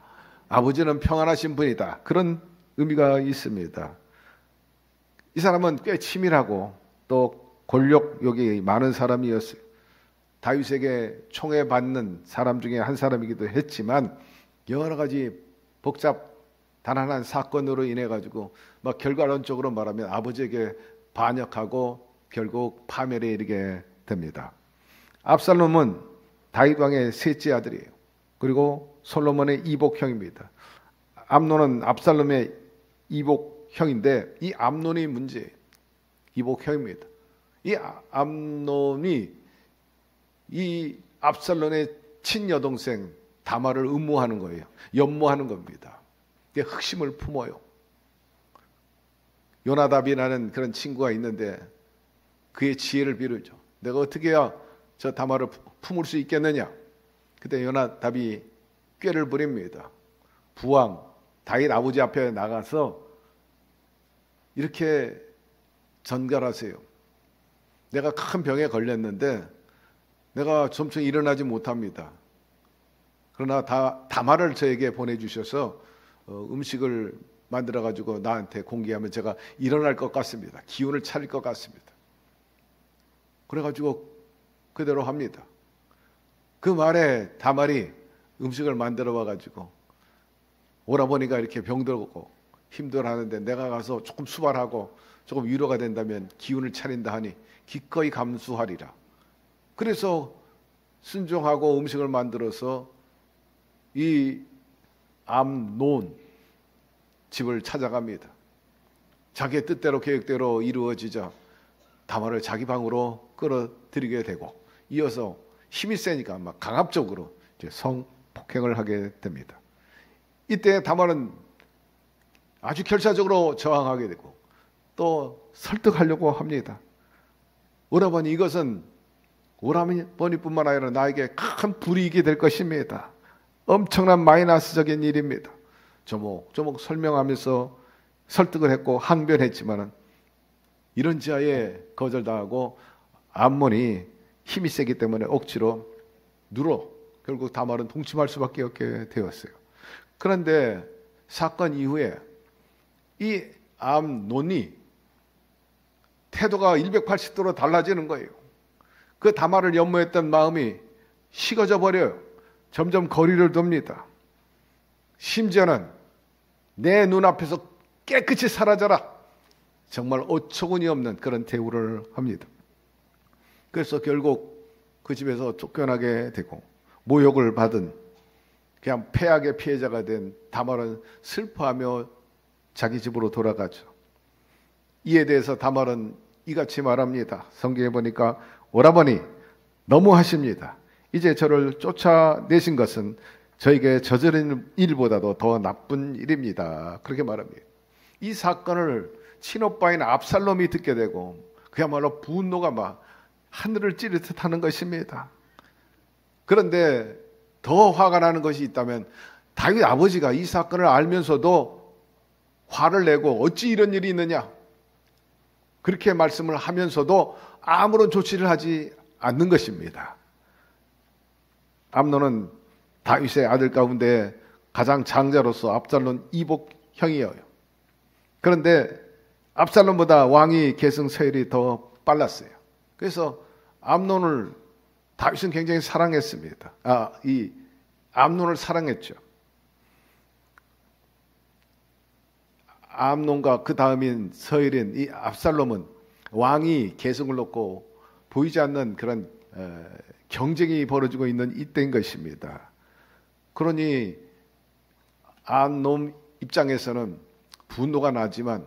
아버지는 평안하신 분이다. 그런 의미가 있습니다. 이 사람은 꽤 치밀하고 또 권력욕이 많은 사람이었어요. 다윗에게 총애받는 사람 중에 한 사람이기도 했지만 여러 가지 단한한 사건으로 인해 가지고 막 결과론적으로 말하면 아버지에게 반역하고 결국 파멸에 이르게 됩니다. 압살롬은 다윗 왕의 셋째 아들이에요. 그리고 솔로몬의 이복형입니다. 암논은 압살롬의 이복형인데 이 암논이 문제예요. 이복형입니다. 이 암논이 이 압살롬의 친여동생 다말을 음모하는 거예요. 연모하는 겁니다. 흑심을 품어요. 요나답이라는 그런 친구가 있는데 그의 지혜를 비르죠. 내가 어떻게 해야 저 다말을 품을 수 있겠느냐? 그때 요나답이 꾀를 부립니다. 부왕 다윗 아버지 앞에 나가서 이렇게 전갈하세요. 내가 큰 병에 걸렸는데 내가 점점 일어나지 못합니다. 그러나 다말을 저에게 보내주셔서 음식을 만들어가지고 나한테 공개하면 제가 일어날 것 같습니다. 기운을 차릴 것 같습니다. 그래가지고 그대로 합니다. 그 말에 다말이 음식을 만들어 와가지고 오라버니가 이렇게 병들고 힘들어하는데 내가 가서 조금 수발하고 조금 위로가 된다면 기운을 차린다 하니 기꺼이 감수하리라. 그래서 순종하고 음식을 만들어서 이 암논 집을 찾아갑니다. 자기의 뜻대로 계획대로 이루어지자 다말을 자기 방으로 끌어들이게 되고 이어서 힘이 세니까 막 강압적으로 이제 성폭행을 하게 됩니다. 이때 다말은 아주 결사적으로 저항하게 되고 또 설득하려고 합니다. 오라버니 이것은 오라버니뿐만 아니라 나에게 큰 불이익이 될 것입니다. 엄청난 마이너스적인 일입니다. 조목조목 설명하면서 설득을 했고 항변했지만은 이런 지하에 거절당하고 암몬이 힘이 세기 때문에 억지로 누러 결국 다말은 동침할 수밖에 없게 되었어요. 그런데 사건 이후에 이 암논이 태도가 180도로 달라지는 거예요. 그 다말을 연모했던 마음이 식어져 버려요. 점점 거리를 둡니다. 심지어는 내 눈앞에서 깨끗이 사라져라. 정말 어처구니 없는 그런 대우를 합니다. 그래서 결국 그 집에서 쫓겨나게 되고 모욕을 받은 그냥 패악의 피해자가 된 다말은 슬퍼하며 자기 집으로 돌아가죠. 이에 대해서 다말은 이같이 말합니다. 성경에 보니까 오라버니 너무하십니다. 이제 저를 쫓아내신 것은 저에게 저지른 일보다도 더 나쁜 일입니다. 그렇게 말합니다. 이 사건을 친오빠인 압살롬이 듣게 되고 그야말로 분노가 막 하늘을 찌를 듯 하는 것입니다. 그런데 더 화가 나는 것이 있다면 다윗 아버지가 이 사건을 알면서도 화를 내고 어찌 이런 일이 있느냐 그렇게 말씀을 하면서도 아무런 조치를 하지 않는 것입니다. 암논은 다윗의 아들 가운데 가장 장자로서 압살롬 이복형이에요. 그런데 압살롬보다 왕위 계승 서열이 더 빨랐어요. 그래서 암논을 다윗은 굉장히 사랑했습니다. 이 암논을 사랑했죠. 암논과 그 다음인 서열인 이 압살롬은 왕이 계승을 놓고 보이지 않는 그런 경쟁이 벌어지고 있는 이때인 것입니다. 그러니 암논 입장에서는 분노가 나지만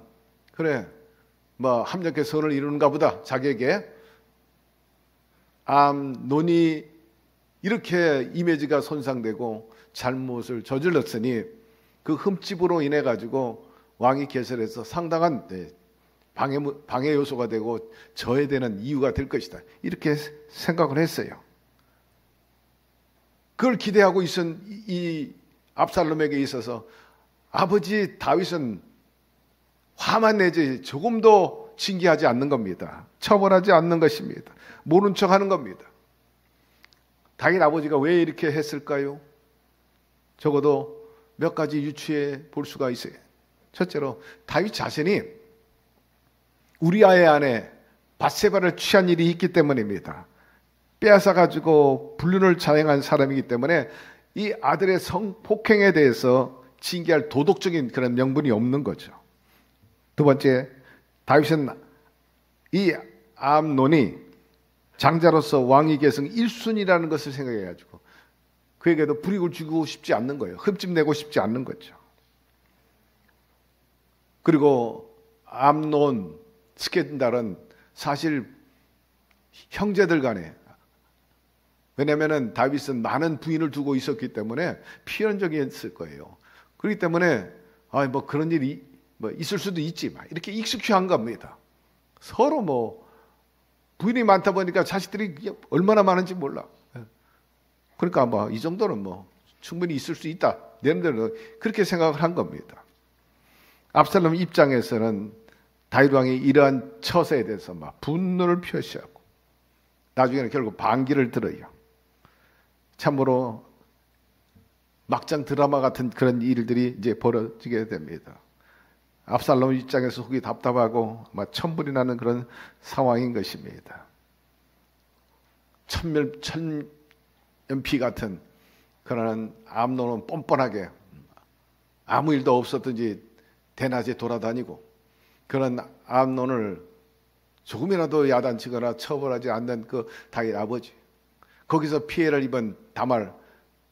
그래 뭐 함정케 선을 이루는가 보다 자기에게 암논이 이렇게 이미지가 손상되고 잘못을 저질렀으니 그 흠집으로 인해 가지고 왕이 개설해서 상당한 방해 요소가 되고 저해되는 이유가 될 것이다. 이렇게 생각을 했어요. 그걸 기대하고 있은 이 압살롬에게 있어서 아버지 다윗은 화만 내지 조금도 징계하지 않는 겁니다. 처벌하지 않는 것입니다. 모른 척하는 겁니다. 다윗 아버지가 왜 이렇게 했을까요? 적어도 몇 가지 유추해 볼 수가 있어요. 첫째로 다윗 자신이 우리아의 아내 밧세바를 취한 일이 있기 때문입니다. 빼앗아 가지고 불륜을 자행한 사람이기 때문에 이 아들의 성폭행에 대해서 징계할 도덕적인 그런 명분이 없는 거죠. 두 번째, 다윗은 이 암논이 장자로서 왕위 계승 1순위라는 것을 생각해가지고 그에게도 불이익을 주고 싶지 않는 거예요. 흠집 내고 싶지 않는 거죠. 그리고 암논, 스캔달은 사실 형제들 간에, 왜냐하면 다윗은 많은 부인을 두고 있었기 때문에 필연적이었을 거예요. 그렇기 때문에 뭐 그런 일이 뭐 있을 수도 있지, 이렇게 익숙한 겁니다. 서로 부인이 많다 보니까 자식들이 얼마나 많은지 몰라. 그러니까 이 정도는 충분히 있을 수 있다. 내놈들은 그렇게 생각을 한 겁니다. 압살롬 입장에서는 다윗 왕이 이러한 처세에 대해서 분노를 표시하고 나중에는 결국 반기를 들어요. 참으로 막장 드라마 같은 그런 일들이 이제 벌어지게 됩니다. 압살롬 입장에서 속이 답답하고 천불이 나는 그런 상황인 것입니다. 천연피 같은 그런 암논은 뻔뻔하게 아무 일도 없었든지 대낮에 돌아다니고, 그런 암논을 조금이라도 야단치거나 처벌하지 않는 그 다윗 아버지, 거기서 피해를 입은 다말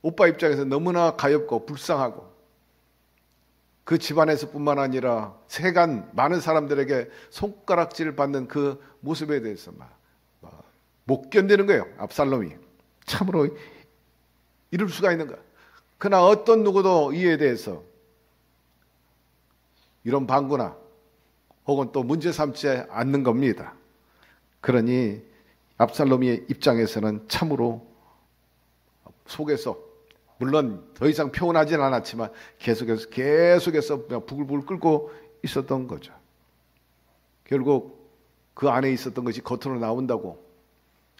오빠 입장에서 너무나 가엾고 불쌍하고, 그 집안에서뿐만 아니라 세간 많은 사람들에게 손가락질 받는 그 모습에 대해서 못 견디는 거예요. 압살롬이 참으로 이럴 수가 있는가. 그러나 어떤 누구도 이에 대해서 이런 방구나 혹은 또 문제 삼지 않는 겁니다. 그러니 압살롬의 입장에서는 참으로 속에서, 물론 더 이상 표현하지는 않았지만 계속해서 부글부글 끓고 있었던 거죠. 결국 그 안에 있었던 것이 겉으로 나온다고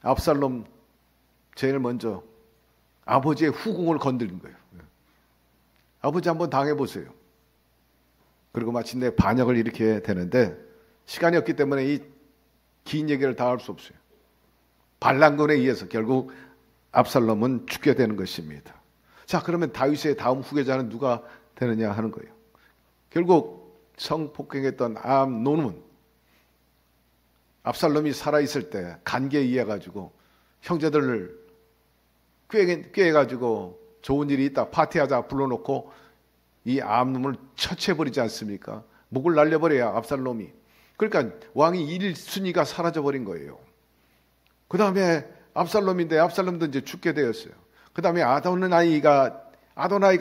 압살롬 제일 먼저 아버지의 후궁을 건드린 거예요. 아버지 한번 당해보세요. 그리고 마침내 반역을 일으켜야 되는데 시간이 없기 때문에 이 긴 얘기를 다 할 수 없어요. 반란군에 의해서 결국 압살롬은 죽게 되는 것입니다. 자, 그러면 다윗의 다음 후계자는 누가 되느냐 하는 거예요. 결국 성폭행했던 암논은 압살롬이 살아있을 때 간계에 의해 가지고 형제들을 꾀해가지고 좋은 일이 있다 파티하자 불러놓고 이 암논을 처치해버리지 않습니까? 목을 날려버려야 압살롬이. 그러니까 왕이 1순위가 사라져버린 거예요. 그 다음에 압살롬인데 압살롬도 이제 죽게 되었어요. 그 다음에 아도나이가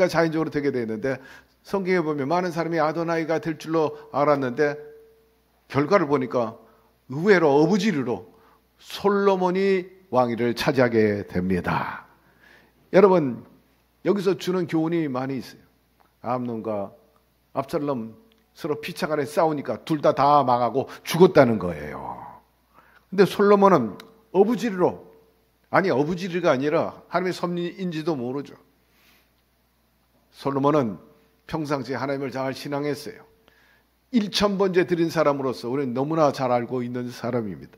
자연적으로 되게 되었는데, 성경에 보면 많은 사람이 아도나이가 될 줄로 알았는데 결과를 보니까 의외로 어부지리로 솔로몬이 왕위를 차지하게 됩니다. 여러분, 여기서 주는 교훈이 많이 있어요. 암논과 압살롬 서로 피차간에 싸우니까 둘 다 망하고 죽었다는 거예요. 근데 솔로몬은 어부지리가 아니라 하나님의 섭리인지도 모르죠. 솔로몬은 평상시에 하나님을 잘 신앙했어요. 1000번째 드린 사람으로서 우리는 너무나 잘 알고 있는 사람입니다.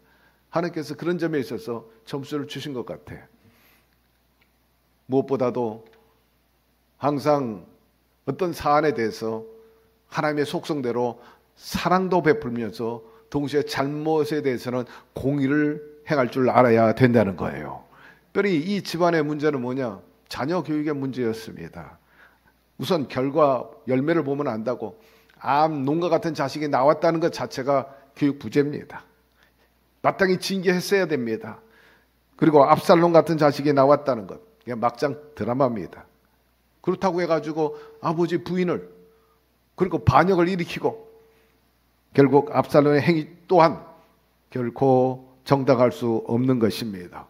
하나님께서 그런 점에 있어서 점수를 주신 것 같아. 무엇보다도 항상 어떤 사안에 대해서 하나님의 속성대로 사랑도 베풀면서 동시에 잘못에 대해서는 공의를 행할 줄 알아야 된다는 거예요. 특별히 이 집안의 문제는 뭐냐? 자녀 교육의 문제였습니다. 우선 결과 열매를 보면 안다고 암논과 같은 자식이 나왔다는 것 자체가 교육 부재입니다. 마땅히 징계했어야 됩니다. 그리고 압살롬 같은 자식이 나왔다는 것, 그냥 막장 드라마입니다. 그렇다고 해가지고 아버지 부인을, 그리고 반역을 일으키고 결국 압살롬의 행위 또한 결코 정당할 수 없는 것입니다.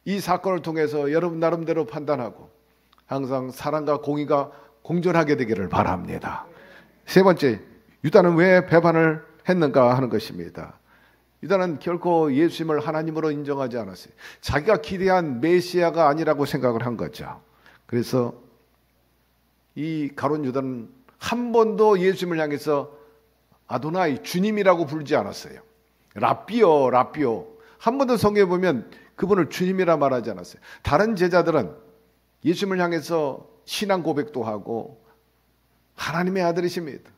이 사건을 통해서 여러분 나름대로 판단하고 항상 사랑과 공의가 공존하게 되기를 바랍니다. 세 번째, 유다는 왜 배반을 했는가 하는 것입니다. 유다는 결코 예수님을 하나님으로 인정하지 않았어요. 자기가 기대한 메시아가 아니라고 생각을 한 거죠. 그래서 이 가룟 유다는 한 번도 예수님을 향해서 아도나이, 주님이라고 부르지 않았어요. 라비오, 라비오. 한 번도 성경에 보면 그분을 주님이라 말하지 않았어요. 다른 제자들은 예수님을 향해서 신앙 고백도 하고 하나님의 아들이십니다,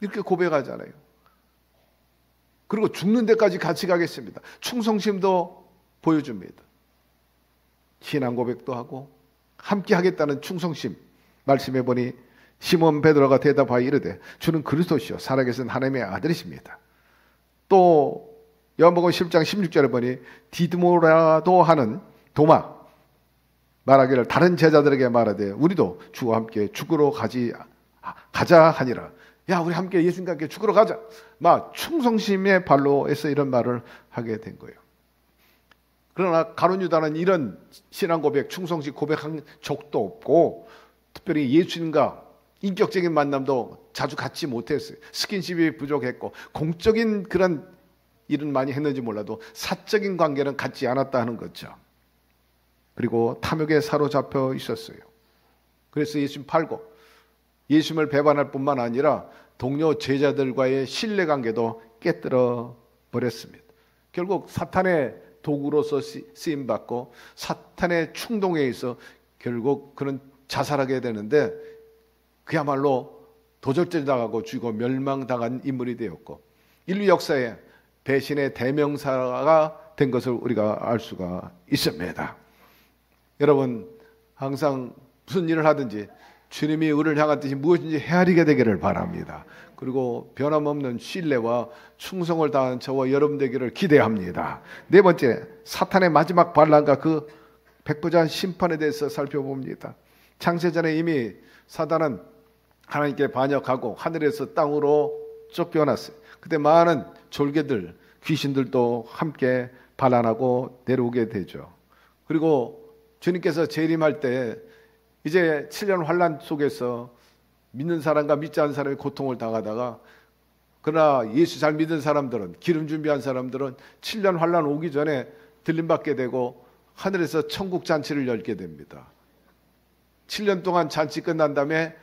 이렇게 고백하잖아요. 그리고 죽는 데까지 같이 가겠습니다, 충성심도 보여줍니다. 신앙 고백도 하고 함께 하겠다는 충성심. 말씀해 보니 시몬 베드로가 대답하여 이르되 주는 그리스도시요 살아계신 하나님의 아들이십니다. 또 요한복음 10장 16절에 보니 디드모라도 하는 도마 말하기를 다른 제자들에게 말하되 우리도 주와 함께 죽으러 가자 하니라. 야, 우리 함께 예수님과 함께 죽으러 가자. 막 충성심의 발로에서 이런 말을 하게 된 거예요. 그러나 가룟 유다는 이런 신앙 고백, 충성심 고백한 적도 없고 특별히 예수님과 인격적인 만남도 자주 갖지 못했어요. 스킨십이 부족했고 공적인 그런 일은 많이 했는지 몰라도 사적인 관계는 갖지 않았다 하는 거죠. 그리고 탐욕에 사로잡혀 있었어요. 그래서 예수님 팔고 예수님을 배반할 뿐만 아니라 동료 제자들과의 신뢰관계도 깨뜨려 버렸습니다. 결국 사탄의 도구로서 쓰임받고 사탄의 충동에 의해서 결국 그는 자살하게 되는데 그야말로 도적질당하고 죽고 멸망당한 인물이 되었고 인류 역사에 배신의 대명사가 된 것을 우리가 알 수가 있습니다. 여러분, 항상 무슨 일을 하든지 주님이 우리를 향한 뜻이 무엇인지 헤아리게 되기를 바랍니다. 그리고 변함없는 신뢰와 충성을 다하는 저와 여러분 되기를 기대합니다. 네 번째, 사탄의 마지막 반란과 그 백부장 심판에 대해서 살펴봅니다. 창세전에 이미 사단은 하나님께 반역하고 하늘에서 땅으로 쫓겨났어요. 그때 많은 졸개들, 귀신들도 함께 반란하고 내려오게 되죠. 그리고 주님께서 재림할 때 이제 7년 환란 속에서 믿는 사람과 믿지 않는 사람이 고통을 당하다가 그러나 예수 잘 믿은 사람들은, 기름 준비한 사람들은 7년 환란 오기 전에 들림받게 되고 하늘에서 천국 잔치를 열게 됩니다. 7년 동안 잔치 끝난 다음에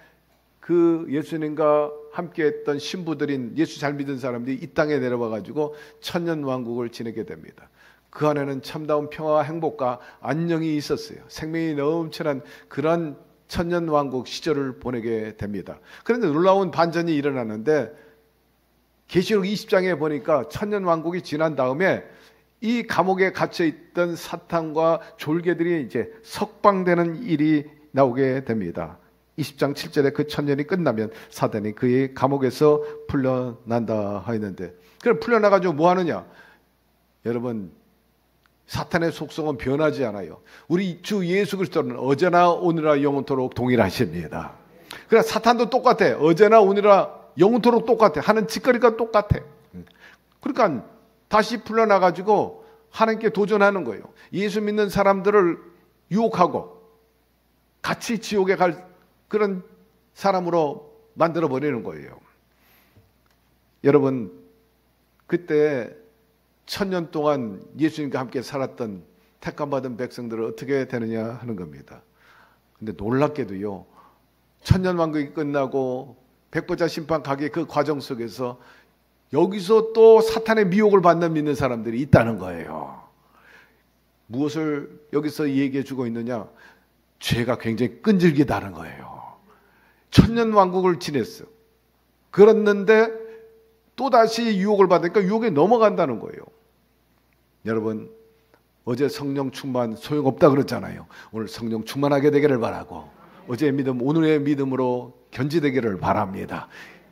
그 예수님과 함께 했던 신부들인 예수 잘 믿은 사람들이 이 땅에 내려와 가지고 천년 왕국을 지내게 됩니다. 그 안에는 참다운 평화와 행복과 안녕이 있었어요. 생명이 넘쳐난 그런 천년 왕국 시절을 보내게 됩니다. 그런데 놀라운 반전이 일어나는데 계시록 20장에 보니까 천년 왕국이 지난 다음에 이 감옥에 갇혀 있던 사탄과 졸개들이 이제 석방되는 일이 나오게 됩니다. 20장 7절에 그 천년이 끝나면 사단이 그의 감옥에서 풀려난다 하였는데, 그럼 풀려나가지고 뭐 하느냐? 여러분, 사탄의 속성은 변하지 않아요. 우리 주 예수 그리스도는 어제나 오늘나 영원토록 동일하십니다. 그러나 사탄도 똑같아. 어제나 오늘나 영원토록 똑같아. 하는 짓거리가 똑같아. 그러니까 다시 풀려나가지고 하나님께 도전하는 거예요. 예수 믿는 사람들을 유혹하고 같이 지옥에 갈 그런 사람으로 만들어버리는 거예요. 여러분, 그때 천년 동안 예수님과 함께 살았던 택함받은 백성들은 어떻게 되느냐 하는 겁니다. 근데 놀랍게도요, 천년 왕국이 끝나고 백보자 심판 가게 그 과정 속에서 여기서 또 사탄의 미혹을 받는 믿는 사람들이 있다는 거예요. 무엇을 여기서 얘기해 주고 있느냐? 죄가 굉장히 끈질기다는 거예요. 천년 왕국을 지냈어. 그랬는데 또다시 유혹을 받으니까 유혹에 넘어간다는 거예요. 여러분, 어제 성령 충만 소용없다 그랬잖아요. 오늘 성령 충만하게 되기를 바라고 어제의 믿음 오늘의 믿음으로 견지되기를 바랍니다.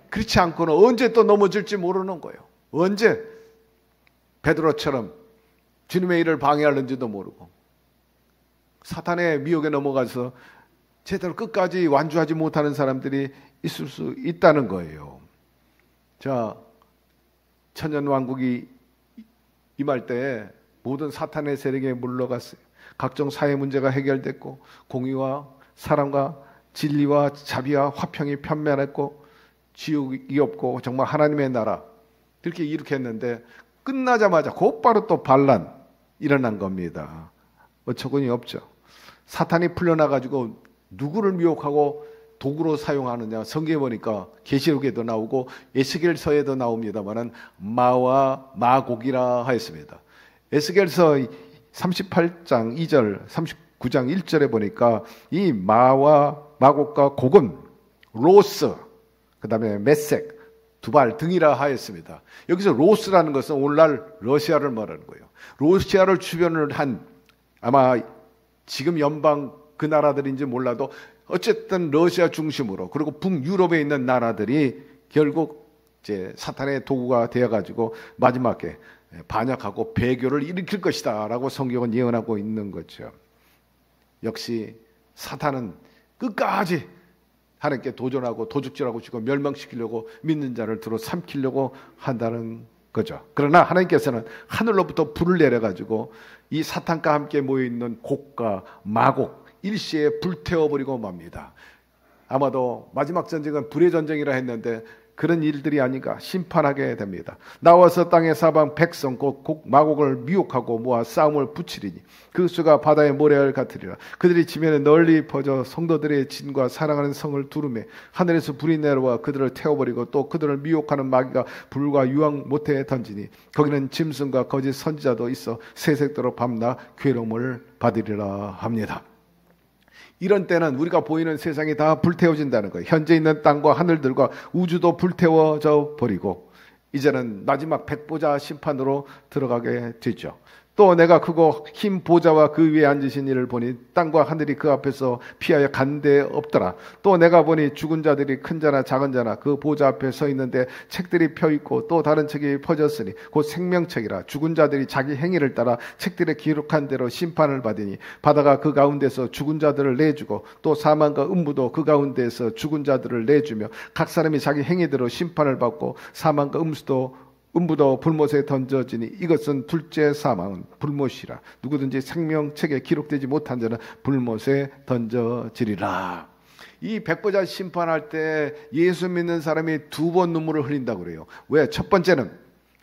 그렇지 않고는 언제 또 넘어질지 모르는 거예요. 언제 베드로처럼 주님의 일을 방해하는지도 모르고 사탄의 미혹에 넘어가서 제대로 끝까지 완주하지 못하는 사람들이 있을 수 있다는 거예요. 자, 천년왕국이 임할 때 모든 사탄의 세력에 물러갔어요. 각종 사회 문제가 해결됐고 공의와 사랑과 진리와 자비와 화평이 편면했고 지옥이 없고 정말 하나님의 나라 그렇게 일으켰는데 끝나자마자 곧바로 또 반란 일어난 겁니다. 어처구니 없죠. 사탄이 풀려나가지고 누구를 미혹하고 도구로 사용하느냐 성경에 보니까 계시록에도 나오고 에스겔서에도 나옵니다만은 마와 마곡이라 하였습니다. 에스겔서 38장 2절 39장 1절에 보니까 이 마와 마곡과 곡은 로스 그 다음에 메색 두발 등이라 하였습니다. 여기서 로스라는 것은 오늘날 러시아를 말하는 거예요. 러시아를 주변을 한 아마 지금 연방 그 나라들인지 몰라도 어쨌든 러시아 중심으로 그리고 북유럽에 있는 나라들이 결국 이제 사탄의 도구가 되어가지고 마지막에 반역하고 배교를 일으킬 것이다 라고 성경은 예언하고 있는 거죠. 역시 사탄은 끝까지 하나님께 도전하고 도둑질하고 지고 멸망시키려고 믿는 자를 들어 삼키려고 한다는 거죠. 그러나 하나님께서는 하늘로부터 불을 내려가지고 이 사탄과 함께 모여있는 곡과 마곡 일시에 불태워버리고 맙니다. 아마도 마지막 전쟁은 불의 전쟁이라 했는데 그런 일들이 아닌가 심판하게 됩니다. 나와서 땅의 사방 백성 곧 마곡을 미혹하고 모아 싸움을 붙이리니 그 수가 바다의 모래알 같으리라. 그들이 지면에 널리 퍼져 성도들의 진과 사랑하는 성을 두르매 하늘에서 불이 내려와 그들을 태워버리고 또 그들을 미혹하는 마귀가 불과 유황 못에 던지니 거기는 짐승과 거짓 선지자도 있어 새색도록 밤낮 괴로움을 받으리라 합니다. 이런 때는 우리가 보이는 세상이 다 불태워진다는 거예요. 현재 있는 땅과 하늘들과 우주도 불태워져 버리고 이제는 마지막 백보자 심판으로 들어가게 되죠. 또 내가 크고 흰 보좌와 그 위에 앉으신 이를 보니 땅과 하늘이 그 앞에서 피하여 간 데 없더라. 또 내가 보니 죽은 자들이 큰 자나 작은 자나 그 보좌 앞에 서 있는데 책들이 펴 있고 또 다른 책이 퍼졌으니 곧 생명책이라. 죽은 자들이 자기 행위를 따라 책들에 기록한 대로 심판을 받으니 바다가 그 가운데서 죽은 자들을 내주고 또 사망과 음부도 그 가운데서 죽은 자들을 내주며 각 사람이 자기 행위대로 심판을 받고 사망과 음부도 불못에 던져지니 이것은 둘째 사망은 불못이라. 누구든지 생명책에 기록되지 못한 자는 불못에 던져지리라. 이 백보자 심판할 때 예수 믿는 사람이 두 번 눈물을 흘린다고 그래요. 왜? 첫 번째는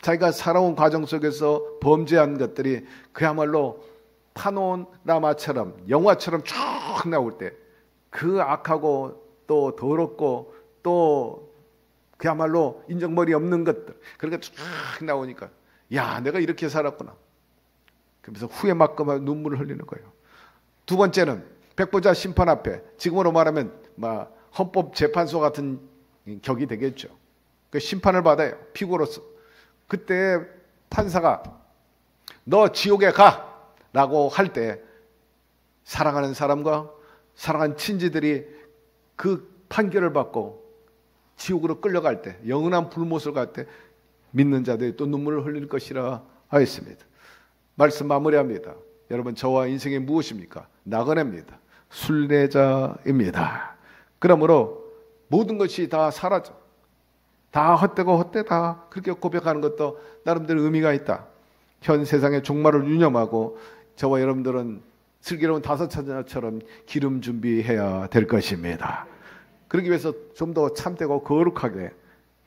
자기가 살아온 과정 속에서 범죄한 것들이 그야말로 파노라마처럼 영화처럼 쭉 나올 때 그 악하고 또 더럽고 또 그야말로 인정머리 없는 것들 그렇게 쫙 나오니까 야 내가 이렇게 살았구나. 그러면서 후회 막고 눈물을 흘리는 거예요. 두 번째는 백보자 심판 앞에 지금으로 말하면 헌법재판소 같은 격이 되겠죠. 그 심판을 받아요. 피고로서. 그때 판사가 너 지옥에 가 라고 할 때 사랑하는 사람과 사랑하는 친지들이 그 판결을 받고 지옥으로 끌려갈 때 영원한 불못을 갈 때 믿는 자들이 또 눈물을 흘릴 것이라 하였습니다. 말씀 마무리합니다. 여러분 저와 인생이 무엇입니까? 나그네입니다. 순례자입니다. 그러므로 모든 것이 다 사라져. 다 헛되고 헛되다. 그렇게 고백하는 것도 나름대로 의미가 있다. 현 세상의 종말을 유념하고 저와 여러분들은 슬기로운 다섯 처자처럼 기름 준비해야 될 것입니다. 그러기 위해서 좀 더 참되고 거룩하게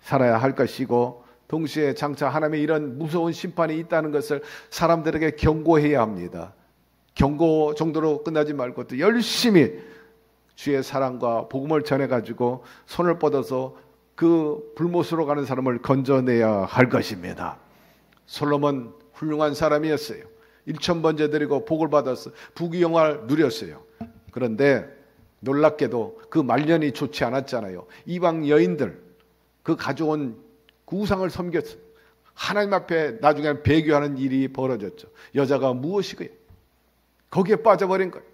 살아야 할 것이고 동시에 장차 하나님의 이런 무서운 심판이 있다는 것을 사람들에게 경고해야 합니다. 경고 정도로 끝나지 말고 또 열심히 주의 사랑과 복음을 전해가지고 손을 뻗어서 그 불못으로 가는 사람을 건져내야 할 것입니다. 솔로몬 훌륭한 사람이었어요. 1000번제 드리고 복을 받아서 부귀영화를 누렸어요. 그런데 놀랍게도 그 말년이 좋지 않았잖아요. 이방 여인들 그 가져온 그 우상을 섬겼어요. 하나님 앞에 나중에 배교하는 일이 벌어졌죠. 여자가 무엇이고요? 거기에 빠져버린 거예요.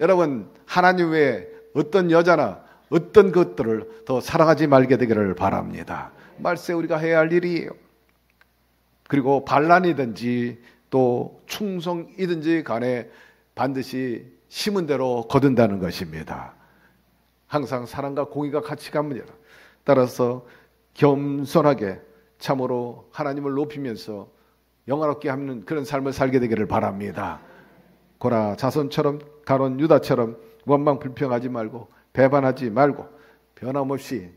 여러분 하나님 외에 어떤 여자나 어떤 것들을 더 사랑하지 말게 되기를 바랍니다. 말세 우리가 해야 할 일이에요. 그리고 반란이든지 또 충성이든지 간에 반드시 심은 대로 거둔다는 것입니다. 항상 사랑과 공의가 같이 갑니다. 따라서 겸손하게 참으로 하나님을 높이면서 영화롭게 하는 그런 삶을 살게 되기를 바랍니다. 고라 자손처럼 가론 유다처럼 원망 불평하지 말고 배반하지 말고 변함없이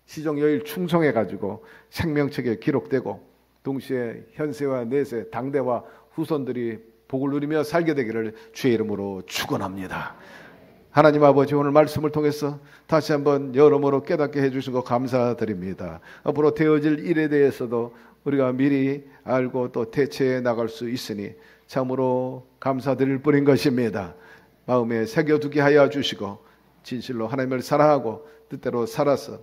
시종여일 충성해가지고 생명책에 기록되고 동시에 현세와 내세 당대와 후손들이 복을 누리며 살게 되기를 주의 이름으로 축원합니다. 하나님 아버지, 오늘 말씀을 통해서 다시 한번 여러모로 깨닫게 해주신 것 감사드립니다. 앞으로 되어질 일에 대해서도 우리가 미리 알고 또 대처해 나갈 수 있으니 참으로 감사드릴 뿐인 것입니다. 마음에 새겨두게 하여 주시고 진실로 하나님을 사랑하고 뜻대로 살아서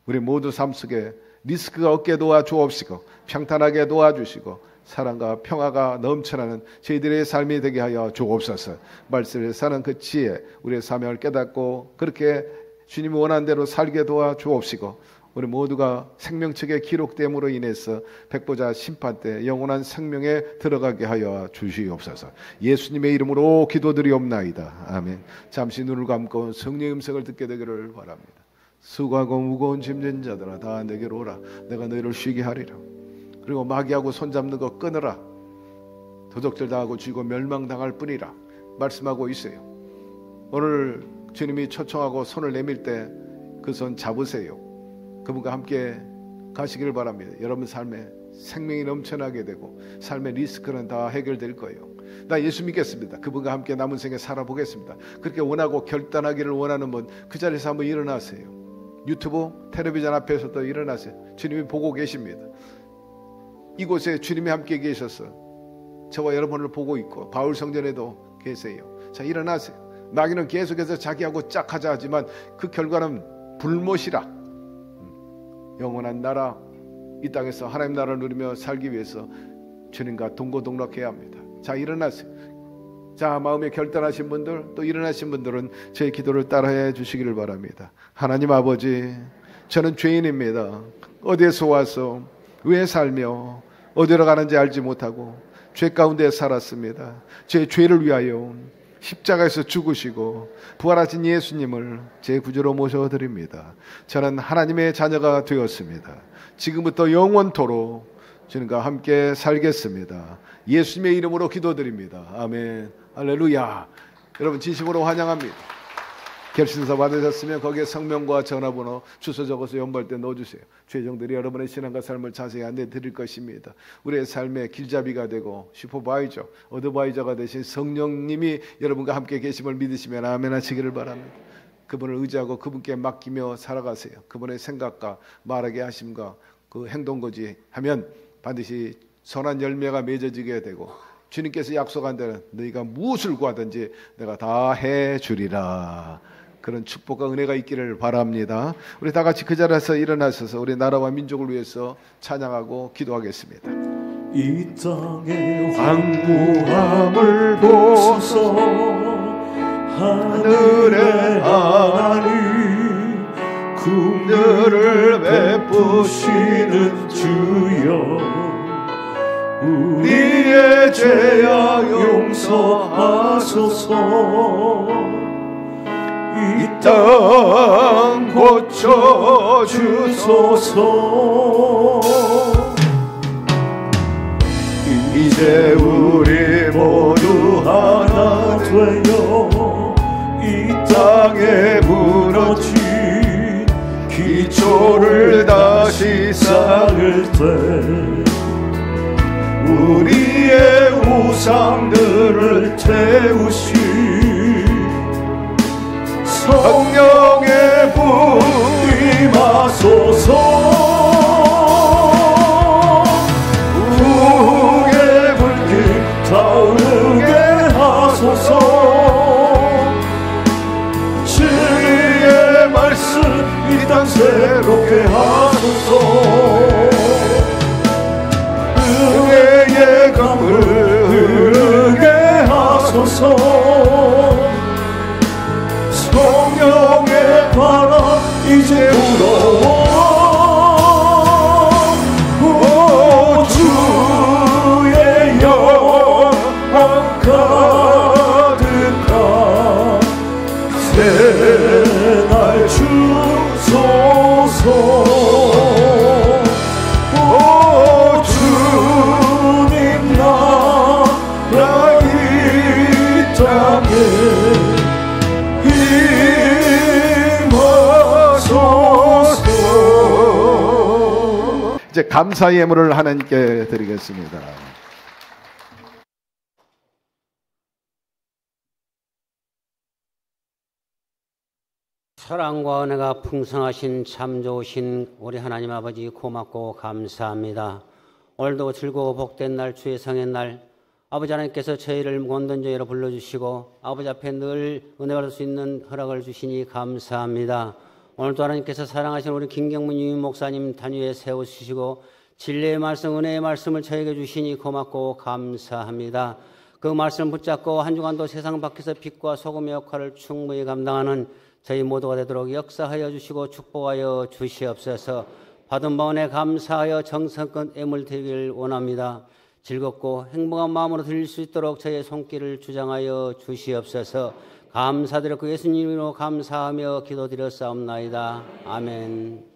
우리 모두 삶 속에 리스크가 없게 도와주옵시고 평탄하게 도와주시고 사랑과 평화가 넘쳐나는 저희들의 삶이 되게 하여 주옵소서. 말씀을 사는 그 지혜, 우리의 사명을 깨닫고 그렇게 주님이 원하는 대로 살게 도와주옵시고 우리 모두가 생명책에 기록됨으로 인해서 백보자 심판 때 영원한 생명에 들어가게 하여 주시옵소서. 예수님의 이름으로 기도드리옵나이다. 아멘. 잠시 눈을 감고 성령의 음성을 듣게 되기를 바랍니다. 수고하고 무거운 짐진 자들아 다 내게로 오라. 내가 너희를 쉬게 하리라. 그리고 마귀하고 손잡는 거 끊어라. 도적질 당하고 쥐고 멸망당할 뿐이라 말씀하고 있어요. 오늘 주님이 초청하고 손을 내밀 때 그 손 잡으세요. 그분과 함께 가시기를 바랍니다. 여러분 삶에 생명이 넘쳐나게 되고 삶의 리스크는 다 해결될 거예요. 나 예수 믿겠습니다. 그분과 함께 남은 생에 살아보겠습니다. 그렇게 원하고 결단하기를 원하는 분 그 자리에서 한번 일어나세요. 유튜브 텔레비전 앞에서도 일어나세요. 주님이 보고 계십니다. 이곳에 주님이 함께 계셔서 저와 여러분을 보고 있고 바울 성전에도 계세요. 자, 일어나세요. 마귀는 계속해서 자기하고 짝하자 하지만 그 결과는 불못이라. 영원한 나라, 이 땅에서 하나님 나라를 누리며 살기 위해서 주님과 동고동락해야 합니다. 자, 일어나세요. 자, 마음에 결단하신 분들, 또 일어나신 분들은 제 기도를 따라해 주시기를 바랍니다. 하나님 아버지, 저는 죄인입니다. 어디에서 와서 왜 살며 어디로 가는지 알지 못하고 죄 가운데 살았습니다. 제 죄를 위하여 십자가에서 죽으시고 부활하신 예수님을 제 구주로 모셔드립니다. 저는 하나님의 자녀가 되었습니다. 지금부터 영원토록 주님과 함께 살겠습니다. 예수님의 이름으로 기도드립니다. 아멘. 할렐루야. 여러분 진심으로 환영합니다. 결신서 받으셨으면 거기에 성명과 전화번호, 주소 적어서 연보할 때 넣어주세요. 최종들이 여러분의 신앙과 삶을 자세히 안내 드릴 것입니다. 우리의 삶의 길잡이가 되고 슈퍼바이저, 어드바이저가 되신 성령님이 여러분과 함께 계심을 믿으시면 아멘 하시기를 바랍니다. 그분을 의지하고 그분께 맡기며 살아가세요. 그분의 생각과 말하게 하심과 그 행동거지 하면 반드시 선한 열매가 맺어지게 되고 주님께서 약속한 대로 너희가 무엇을 구하든지 내가 다 해주리라. 그런 축복과 은혜가 있기를 바랍니다. 우리 다 같이 그 자리에서 일어나셔서 우리 나라와 민족을 위해서 찬양하고 기도하겠습니다. 이 땅의 황무함을 보소서. 하늘의 하나님, 긍휼을 베푸시는 주여, 우리의 죄악 용서하소서. 이 땅 고쳐주소서. 이제 우리 모두 하나 되어 이 땅에 무너진 기초를 다시 쌓을 때 우리의 우상들을 태우시 성령의 불 임하소서. 우의 불길 타오르게 하소서. 진리의 말씀 이 땅 새롭게 하소서. 은혜의 강물 흐르게 하소서. 성령의 바람 이제 불어와 번째 감사 예물을 하나님께 드리겠습니다. 사랑과 은혜가 풍성하신 참 좋으신 우리 하나님 아버지 고맙고 감사합니다. 오늘도 즐거워 복된 날 주의 성의 날 아버지 하나님께서 저희를 원던 저희로 불러주시고 아버지 앞에 늘 은혜 받을 수 있는 허락을 주시니 감사합니다. 오늘도 하나님께서 사랑하신 우리 김경문 유임 목사님 단위에 세워주시고 진리의 말씀 은혜의 말씀을 저에게 주시니 고맙고 감사합니다. 그 말씀 붙잡고 한 주간도 세상 밖에서 빛과 소금의 역할을 충분히 감당하는 저희 모두가 되도록 역사하여 주시고 축복하여 주시옵소서. 받은 바원에 감사하여 정성껏 애물 드리기를 원합니다. 즐겁고 행복한 마음으로 드릴 수 있도록 저희의 손길을 주장하여 주시옵소서. 감사드렸고 예수님으로 감사하며 기도드렸사옵나이다. 아멘.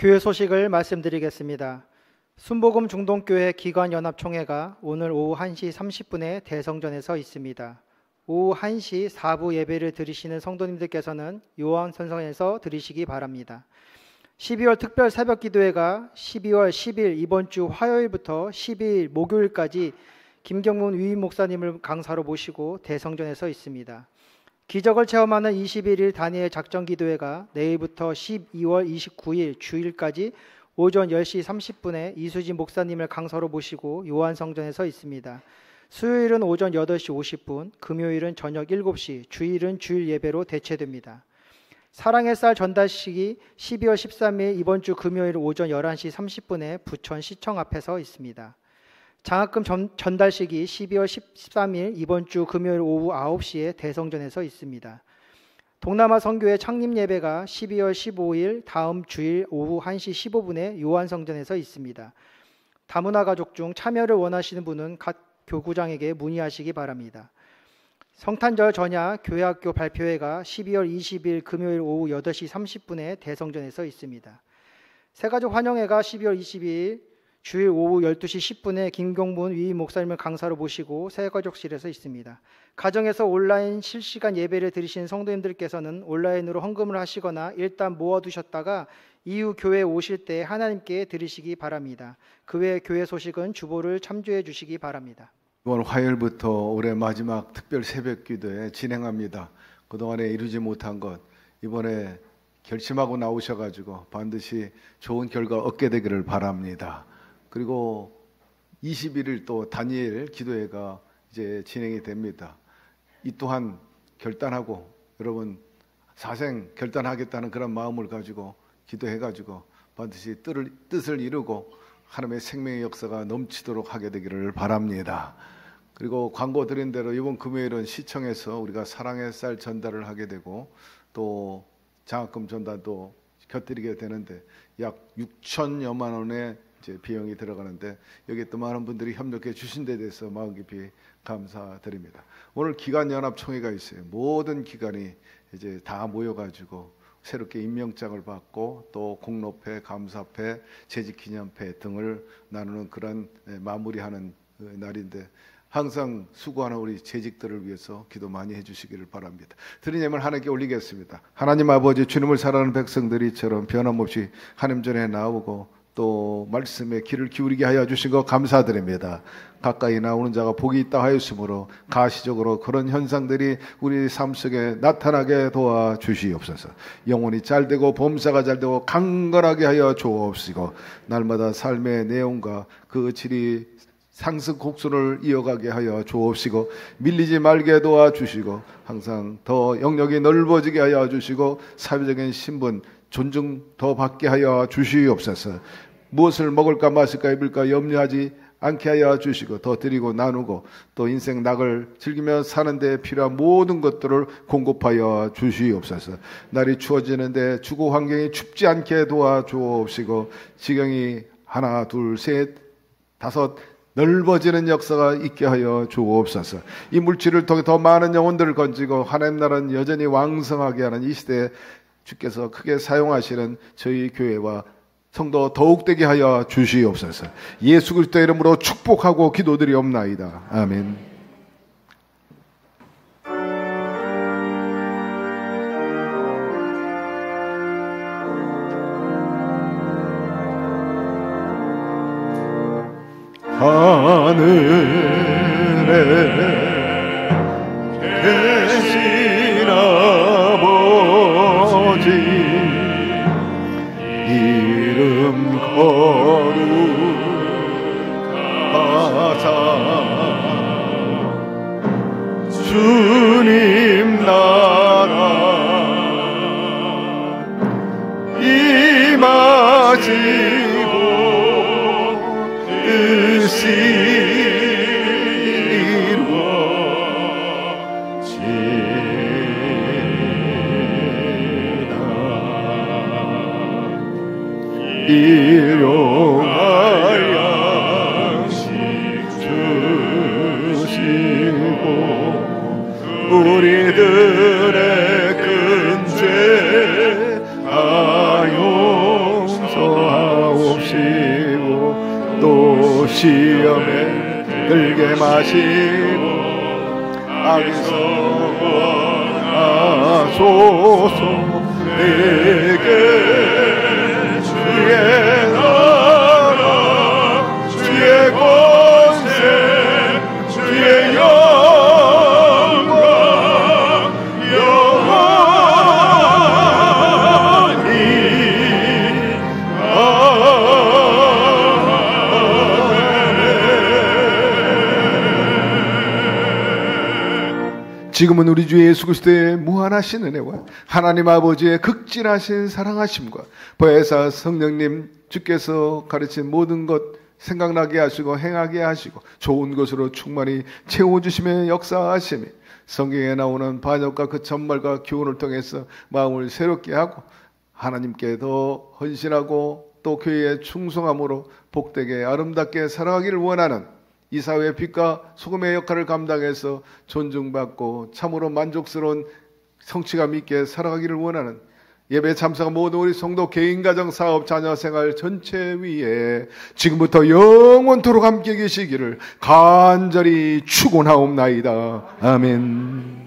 교회 소식을 말씀드리겠습니다. 순복음 중동교회 기관연합총회가 오늘 오후 1시 30분에 대성전에서 있습니다. 오후 1시 4부 예배를 드리시는 성도님들께서는 요한선성에서 드리시기 바랍니다. 12월 특별 새벽기도회가 12월 10일 이번 주 화요일부터 12일 목요일까지 김경문 위임 목사님을 강사로 모시고 대성전에서 있습니다. 기적을 체험하는 21일 다니엘 작전기도회가 내일부터 12월 29일 주일까지 오전 10시 30분에 이수진 목사님을 강사로 모시고 요한성전에서 있습니다. 수요일은 오전 8시 50분, 금요일은 저녁 7시, 주일은 주일 예배로 대체됩니다. 사랑의 쌀 전달식이 12월 13일 이번 주 금요일 오전 11시 30분에 부천시청 앞에서 있습니다. 장학금 전달식이 12월 13일 이번 주 금요일 오후 9시에 대성전에서 있습니다. 동남아 선교회 창립 예배가 12월 15일 다음 주일 오후 1시 15분에 요한성전에서 있습니다. 다문화 가족 중 참여를 원하시는 분은 각 교구장에게 문의하시기 바랍니다. 성탄절 전야 교회학교 발표회가 12월 20일 금요일 오후 8시 30분에 대성전에서 있습니다. 새가족 환영회가 12월 22일 주일 오후 12시 10분에 김경문 위임 목사님을 강사로 모시고 새가족실에서 있습니다. 가정에서 온라인 실시간 예배를 드리신 성도님들께서는 온라인으로 헌금을 하시거나 일단 모아두셨다가 이후 교회에 오실 때 하나님께 드리시기 바랍니다. 그 외 교회 소식은 주보를 참조해 주시기 바랍니다. 이번 화요일부터 올해 마지막 특별 새벽 기도회 진행합니다. 그동안에 이루지 못한 것 이번에 결심하고 나오셔가지고 반드시 좋은 결과 얻게 되기를 바랍니다. 그리고 21일 또 다니엘 기도회가 이제 진행이 됩니다. 이 또한 결단하고 여러분 사생 결단하겠다는 그런 마음을 가지고 기도해가지고 반드시 뜻을 이루고 하나님의 생명의 역사가 넘치도록 하게 되기를 바랍니다. 그리고 광고 드린 대로 이번 금요일은 시청에서 우리가 사랑의 쌀 전달을 하게 되고 또 장학금 전달도 곁들이게 되는데 약 6천여만 원의 이제 비용이 들어가는데 여기에 또 많은 분들이 협력해 주신 데 대해서 마음 깊이 감사드립니다. 오늘 기관연합총회가 있어요. 모든 기관이 이제 다 모여가지고 새롭게 임명장을 받고 또 공로패, 감사패, 재직기념패 등을 나누는 그런 마무리하는 날인데 항상 수고하는 우리 재직들을 위해서 기도 많이 해주시기를 바랍니다. 드린 예물 하나님께 올리겠습니다. 하나님 아버지, 주님을 사랑하는 백성들이처럼 변함없이 하나님 전에 나오고 또 말씀에 귀를 기울이게 하여 주신 것 감사드립니다. 가까이 나오는 자가 복이 있다 하였으므로 가시적으로 그런 현상들이 우리 삶 속에 나타나게 도와주시옵소서. 영혼이 잘되고 범사가 잘되고 강건하게 하여 주옵시고 날마다 삶의 내용과 그 질이 상승 곡선을 이어가게 하여 주옵시고 밀리지 말게 도와주시고 항상 더 영역이 넓어지게 하여 주시고 사회적인 신분 존중 더 받게 하여 주시옵소서. 무엇을 먹을까 마실까 입을까 염려하지 않게 하여 주시고 더 드리고 나누고 또 인생 낙을 즐기며 사는 데 필요한 모든 것들을 공급하여 주시옵소서. 날이 추워지는데 주거 환경이 춥지 않게 도와주옵시고 지경이 하나 둘 셋 다섯 넓어지는 역사가 있게 하여 주옵소서. 이 물질을 통해 더 많은 영혼들을 건지고 하나님 나라는 여전히 왕성하게 하는 이 시대에 주께서 크게 사용하시는 저희 교회와 성도 더욱 되게 하여 주시옵소서. 예수 그리스도의 이름으로 축복하고 기도드리옵나이다. 아멘. 하늘에 계신 아버지 이름 거룩하사 주님 나라 임하시고 뜻이 이루어지다. 일용할 양식 주시고 우리들의 큰 죄 용서하옵시고 또 시험에 들게 마시고 악에서 구하소서. 내게 주의 나라 주의 권세 주의 영광 영원히 지금은 우리 주 예수 그리스도의 무한하신 은혜와 하나님 아버지의 극진하신 사랑하심과 보혜사 성령님 주께서 가르친 모든 것 생각나게 하시고 행하게 하시고 좋은 것으로 충만히 채워주시며 역사하심이 성경에 나오는 반역과 그 전말과 교훈을 통해서 마음을 새롭게 하고 하나님께 더 헌신하고 또 교회에 충성함으로 복되게 아름답게 살아가기를 원하는 이 사회의 빛과 소금의 역할을 감당해서 존중받고 참으로 만족스러운 성취감 있게 살아가기를 원하는 예배 참석한 모든 우리 성도 개인, 가정, 사업, 자녀, 생활 전체 위에 지금부터 영원토록 함께 계시기를 간절히 축원하옵나이다. 아멘. 아멘.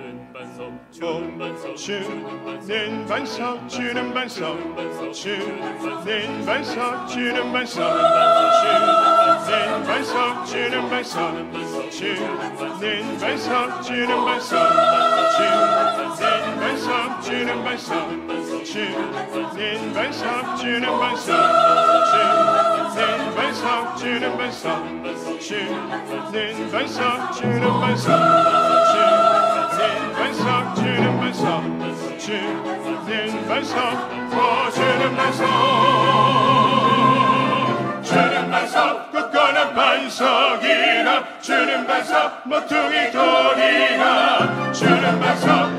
주는 반석 주는 반석 주는 반석 주는 반석 주는 반석 주는 반석 주는 반석 주는 반석 주는 반석 주는 반석 주는 반석 주는 반석 주는 반석 주는 반석 주는 반석 주는 반석 주는 반석 반석 주는 반석 주는 반석 주는 반석 주는 반석 굳건한 반석이나 주는 반석 모퉁이 돌이나 주는 반석